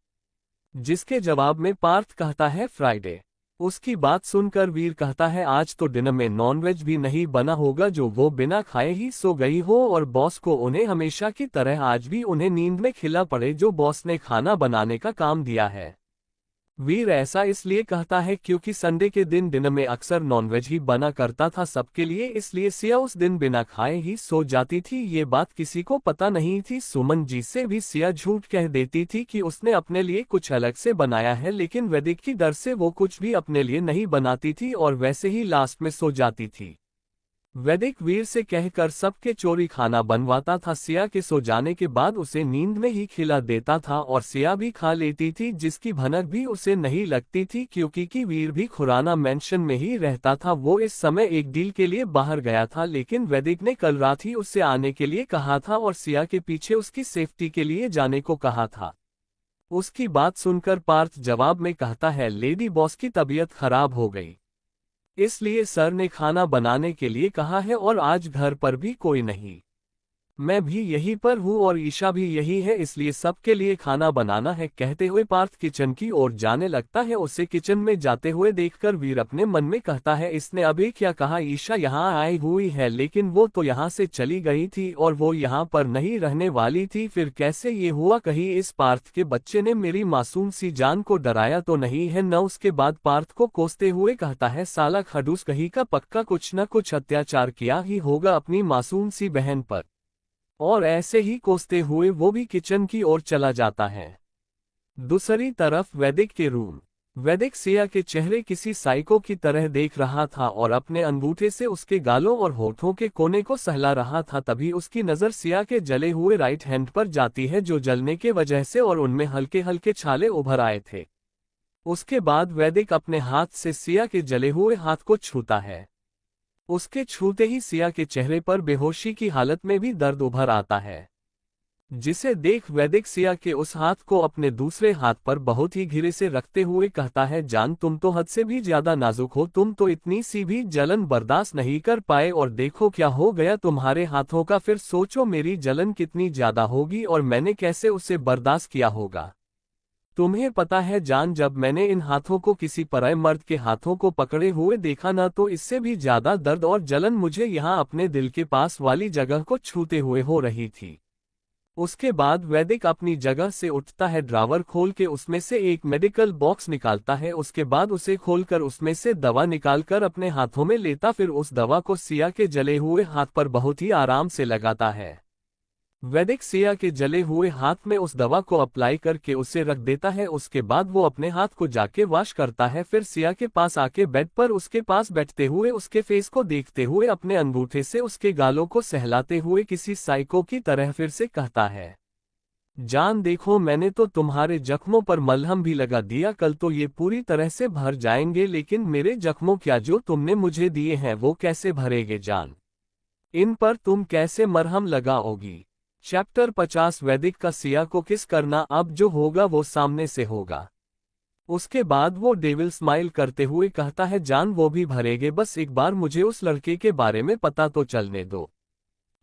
जिसके जवाब में पार्थ कहता है, फ्राइडे। उसकी बात सुनकर वीर कहता है, आज तो डिनर में नॉनवेज भी नहीं बना होगा, जो वो बिना खाए ही सो गई हो, और बॉस को उन्हें हमेशा की तरह आज भी उन्हें नींद में खिला पड़े जो बॉस ने खाना बनाने का काम दिया है। वीर ऐसा इसलिए कहता है क्योंकि संडे के दिन डिनर में अक्सर नॉनवेज ही बना करता था सबके लिए, इसलिए सिया उस दिन बिना खाए ही सो जाती थी। ये बात किसी को पता नहीं थी। सुमन जी से भी सिया झूठ कह देती थी कि उसने अपने लिए कुछ अलग से बनाया है, लेकिन वैदिक की डर से वो कुछ भी अपने लिए नहीं बनाती थी और वैसे ही लास्ट में सो जाती थी। वैदिक वीर से कहकर सबके चोरी खाना बनवाता था। सिया के सो जाने के बाद उसे नींद में ही खिला देता था और सिया भी खा लेती थी, जिसकी भनक भी उसे नहीं लगती थी क्योंकि वीर भी खुराना मेंशन में ही रहता था। वो इस समय एक डील के लिए बाहर गया था, लेकिन वैदिक ने कल रात ही उससे आने के लिए कहा था और सिया के पीछे उसकी सेफ्टी के लिए जाने को कहा था। उसकी बात सुनकर पार्थ जवाब में कहता है, लेडी बॉस की तबीयत खराब हो गई, इसलिए सर ने खाना बनाने के लिए कहा है और आज घर पर भी कोई नहीं। मैं भी यहीं पर हूँ और ईशा भी यही है, इसलिए सबके लिए खाना बनाना है। कहते हुए पार्थ किचन की ओर जाने लगता है। उसे किचन में जाते हुए देखकर वीर अपने मन में कहता है, इसने अभी क्या कहा? ईशा यहाँ आई हुई है, लेकिन वो तो यहाँ से चली गई थी और वो यहाँ पर नहीं रहने वाली थी। फिर कैसे ये हुआ? कहीं इस पार्थ के बच्चे ने मेरी मासूम सी जान को डराया तो नहीं है न? उसके बाद पार्थ को कोसते हुए कहता है, साला खड़ूस कहीं का पक्का कुछ न कुछ अत्याचार किया ही होगा अपनी मासूम सी बहन पर। और ऐसे ही कोसते हुए वो भी किचन की ओर चला जाता है। दूसरी तरफ वैदिक के रूम। वैदिक सिया के चेहरे किसी साइको की तरह देख रहा था और अपने अंगूठे से उसके गालों और होठों के कोने को सहला रहा था। तभी उसकी नज़र सिया के जले हुए राइट हैंड पर जाती है, जो जलने के वजह से और उनमें हल्के हल्के छाले उभर आए थे। उसके बाद वैदिक अपने हाथ से सिया के जले हुए हाथ को छूता है। उसके छूते ही सिया के चेहरे पर बेहोशी की हालत में भी दर्द उभर आता है, जिसे देख वैदिक सिया के उस हाथ को अपने दूसरे हाथ पर बहुत ही धीरे से रखते हुए कहता है, जान तुम तो हद से भी ज्यादा नाजुक हो, तुम तो इतनी सी भी जलन बर्दाश्त नहीं कर पाए और देखो क्या हो गया तुम्हारे हाथों का। फिर सोचो मेरी जलन कितनी ज्यादा होगी और मैंने कैसे उसे बर्दाश्त किया होगा। तुम्हें पता है जान, जब मैंने इन हाथों को किसी पराये मर्द के हाथों को पकड़े हुए देखा ना, तो इससे भी ज्यादा दर्द और जलन मुझे यहाँ अपने दिल के पास वाली जगह को छूते हुए हो रही थी। उसके बाद वैदिक अपनी जगह से उठता है, ड्रावर खोल के उसमें से एक मेडिकल बॉक्स निकालता है। उसके बाद उसे खोलकर उसमें से दवा निकालकर अपने हाथों में लेता, फिर उस दवा को सिया के जले हुए हाथ पर बहुत ही आराम से लगाता है। वैदिक सिया के जले हुए हाथ में उस दवा को अप्लाई करके उसे रख देता है। उसके बाद वो अपने हाथ को जाके वॉश करता है। फिर सिया के पास आके बेड पर उसके पास बैठते हुए उसके फेस को देखते हुए अपने अंगूठे से उसके गालों को सहलाते हुए किसी साइको की तरह फिर से कहता है, जान देखो मैंने तो तुम्हारे जख्मों पर मलहम भी लगा दिया, कल तो ये पूरी तरह से भर जाएंगे, लेकिन मेरे जख्मों क्या जो तुमने मुझे दिए हैं वो कैसे भरेंगे जान? इन पर तुम कैसे मरहम लगाओगी? चैप्टर 50 वैदिक का सिया को किस करना। अब जो होगा वो सामने से होगा। उसके बाद वो डेविल स्माइल करते हुए कहता है, जान वो भी भरेगे, बस एक बार मुझे उस लड़के के बारे में पता तो चलने दो।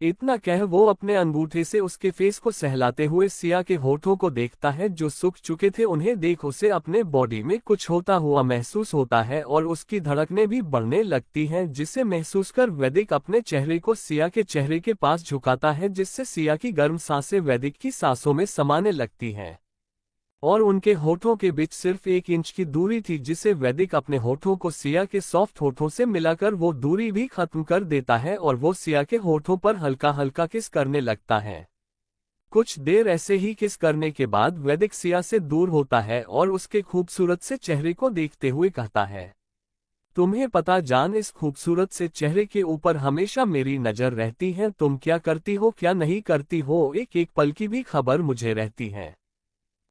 इतना कह वो अपने अंगूठे से उसके फेस को सहलाते हुए सिया के होठों को देखता है जो सूख चुके थे। उन्हें देख उसे अपने बॉडी में कुछ होता हुआ महसूस होता है और उसकी धड़कनें भी बढ़ने लगती हैं, जिसे महसूस कर वैदिक अपने चेहरे को सिया के चेहरे के पास झुकाता है, जिससे सिया की गर्म सांसें वैदिक की सांसों में समाने लगती हैं और उनके होठों के बीच सिर्फ 1 इंच की दूरी थी, जिसे वैदिक अपने होठों को सिया के सॉफ्ट होठों से मिलाकर वो दूरी भी खत्म कर देता है और वो सिया के होठों पर हल्का हल्का किस करने लगता है। कुछ देर ऐसे ही किस करने के बाद वैदिक सिया से दूर होता है और उसके खूबसूरत से चेहरे को देखते हुए कहता है, तुम्हें पता जान, इस खूबसूरत से चेहरे के ऊपर हमेशा मेरी नजर रहती है। तुम क्या करती हो क्या नहीं करती हो, एक एक पल की भी खबर मुझे रहती है।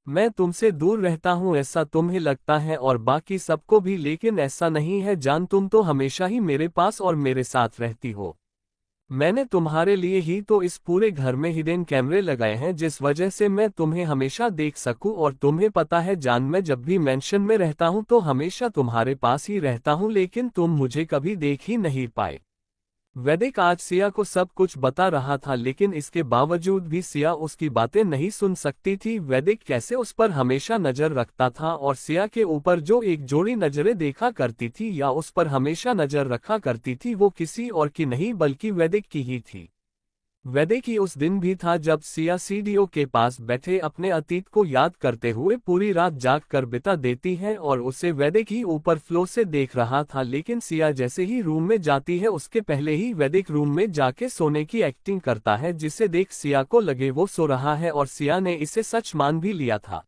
मैं तुमसे दूर रहता हूँ ऐसा तुम्हें लगता है और बाकी सबको भी, लेकिन ऐसा नहीं है जान, तुम तो हमेशा ही मेरे पास और मेरे साथ रहती हो। मैंने तुम्हारे लिए ही तो इस पूरे घर में हिडन कैमरे लगाए हैं, जिस वजह से मैं तुम्हें हमेशा देख सकूं। और तुम्हें पता है जान, मैं जब भी मेंशन में रहता हूं तो हमेशा तुम्हारे पास ही रहता हूं, लेकिन तुम मुझे कभी देख ही नहीं पाए। वैदिक आज सिया को सब कुछ बता रहा था, लेकिन इसके बावजूद भी सिया उसकी बातें नहीं सुन सकती थी। वैदिक कैसे उस पर हमेशा नजर रखता था और सिया के ऊपर जो एक जोड़ी नजरें देखा करती थी या उस पर हमेशा नजर रखा करती थी, वो किसी और की नहीं बल्कि वैदिक की ही थी। वैदिक ही उस दिन भी था जब सिया सीडीओ के पास बैठे अपने अतीत को याद करते हुए पूरी रात जाग कर बिता देती है और उसे वैदिक ही ऊपर फ्लो से देख रहा था। लेकिन सिया जैसे ही रूम में जाती है उसके पहले ही वैदिक रूम में जाके सोने की एक्टिंग करता है, जिसे देख सिया को लगे वो सो रहा है और सिया ने इसे सच मान भी लिया था।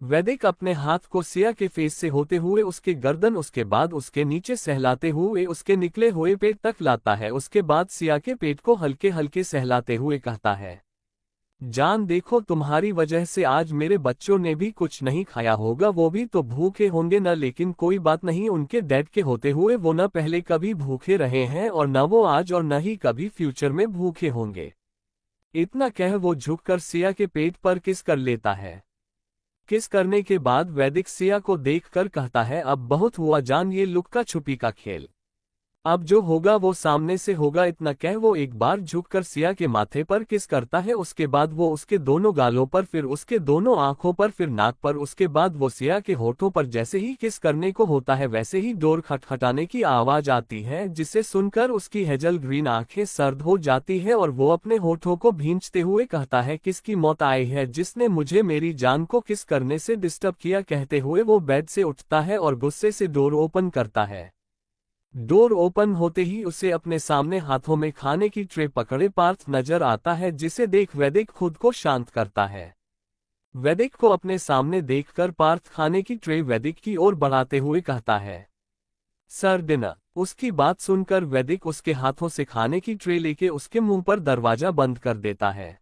वैदिक अपने हाथ को सिया के फेस से होते हुए उसके गर्दन, उसके बाद उसके नीचे सहलाते हुए उसके निकले हुए पेट तक लाता है। उसके बाद सिया के पेट को हल्के हल्के सहलाते हुए कहता है, जान देखो, तुम्हारी वजह से आज मेरे बच्चों ने भी कुछ नहीं खाया होगा, वो भी तो भूखे होंगे न, लेकिन कोई बात नहीं, उनके डैड के होते हुए वो न पहले कभी भूखे रहे हैं और न वो आज और न ही कभी फ्यूचर में भूखे होंगे। इतना कह वो झुककर सिया के पेट पर किस कर लेता है। किस करने के बाद वैदिक सिया को देखकर कहता है, अब बहुत हुआ जान ये लुक्का छुपी का खेल, अब जो होगा वो सामने से होगा। इतना कह वो एक बार झुककर सिया के माथे पर किस करता है, उसके बाद वो उसके दोनों गालों पर, फिर उसके दोनों आंखों पर, फिर नाक पर, उसके बाद वो सिया के होठों पर। जैसे ही किस करने को होता है वैसे ही डोर खटखटाने की आवाज आती है, जिसे सुनकर उसकी हेजल ग्रीन आंखें सर्द हो जाती है और वो अपने होठों को भींचते हुए कहता है, किसकी मौत आई है जिसने मुझे मेरी जान को किस करने से डिस्टर्ब किया। कहते हुए वो बेड से उठता है और गुस्से से डोर ओपन करता है। डोर ओपन होते ही उसे अपने सामने हाथों में खाने की ट्रे पकड़े पार्थ नजर आता है, जिसे देख वैदिक खुद को शांत करता है। वैदिक को अपने सामने देखकर पार्थ खाने की ट्रे वैदिक की ओर बढ़ाते हुए कहता है, सर डिनर। उसकी बात सुनकर वैदिक उसके हाथों से खाने की ट्रे लेके उसके मुंह पर दरवाजा बंद कर देता है।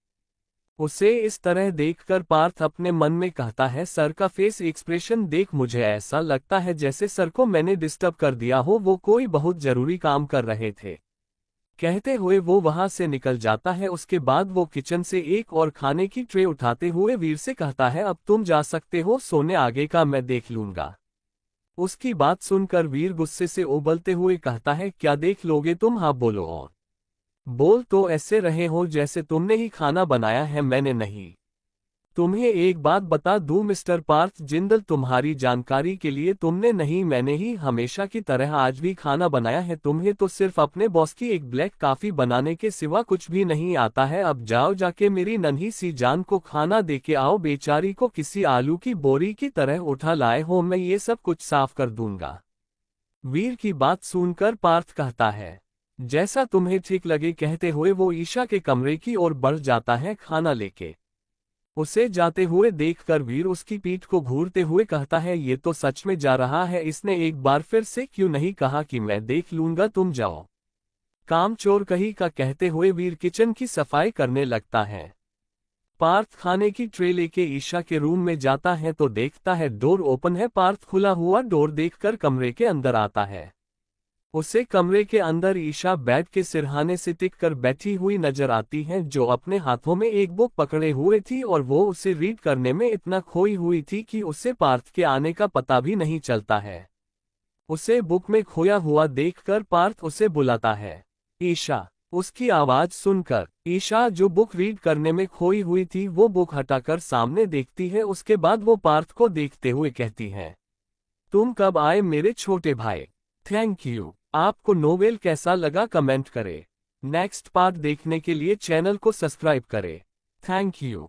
उसे इस तरह देखकर पार्थ अपने मन में कहता है, सर का फेस एक्सप्रेशन देख मुझे ऐसा लगता है जैसे सर को मैंने डिस्टर्ब कर दिया हो, वो कोई बहुत जरूरी काम कर रहे थे। कहते हुए वो वहां से निकल जाता है। उसके बाद वो किचन से एक और खाने की ट्रे उठाते हुए वीर से कहता है, अब तुम जा सकते हो सोने, आगे का मैं देख लूंगा। उसकी बात सुनकर वीर गुस्से से उबलते हुए कहता है, क्या देख लोगे तुम, हाँ बोलो, और बोल तो ऐसे रहे हो जैसे तुमने ही खाना बनाया है, मैंने नहीं। तुम्हें एक बात बता दूं मिस्टर पार्थ जिंदल, तुम्हारी जानकारी के लिए, तुमने नहीं मैंने ही हमेशा की तरह आज भी खाना बनाया है। तुम्हें तो सिर्फ अपने बॉस की एक ब्लैक कॉफी बनाने के सिवा कुछ भी नहीं आता है। अब जाओ, जाके मेरी नन्ही सी जान को खाना दे के आओ, बेचारी को किसी आलू की बोरी की तरह उठा लाए हो, मैं ये सब कुछ साफ कर दूंगा। वीर की बात सुनकर पार्थ कहता है, जैसा तुम्हें ठीक लगे। कहते हुए वो ईशा के कमरे की ओर बढ़ जाता है खाना लेके। उसे जाते हुए देखकर वीर उसकी पीठ को घूरते हुए कहता है, ये तो सच में जा रहा है, इसने एक बार फिर से क्यों नहीं कहा कि मैं देख लूंगा, तुम जाओ। काम चोर कहीं का। कहते हुए वीर किचन की सफाई करने लगता है। पार्थ खाने की ट्रे लेके ईशा के रूम में जाता है तो देखता है डोर ओपन है। पार्थ खुला हुआ डोर देखकर कमरे के अंदर आता है। उसे कमरे के अंदर ईशा बेड के सिरहाने से टिक कर बैठी हुई नजर आती है, जो अपने हाथों में एक बुक पकड़े हुए थी और वो उसे रीड करने में इतना खोई हुई थी कि उसे पार्थ के आने का पता भी नहीं चलता है। उसे बुक में खोया हुआ देखकर पार्थ उसे बुलाता है, ईशा। उसकी आवाज सुनकर ईशा, जो बुक रीड करने में खोई हुई थी, वो बुक हटाकर सामने देखती है। उसके बाद वो पार्थ को देखते हुए कहती है, तुम कब आए मेरे छोटे भाई। Thank you. आपको नोवेल कैसा लगा कमेंट करें। नेक्स्ट पार्ट देखने के लिए चैनल को सब्सक्राइब करें। Thank you.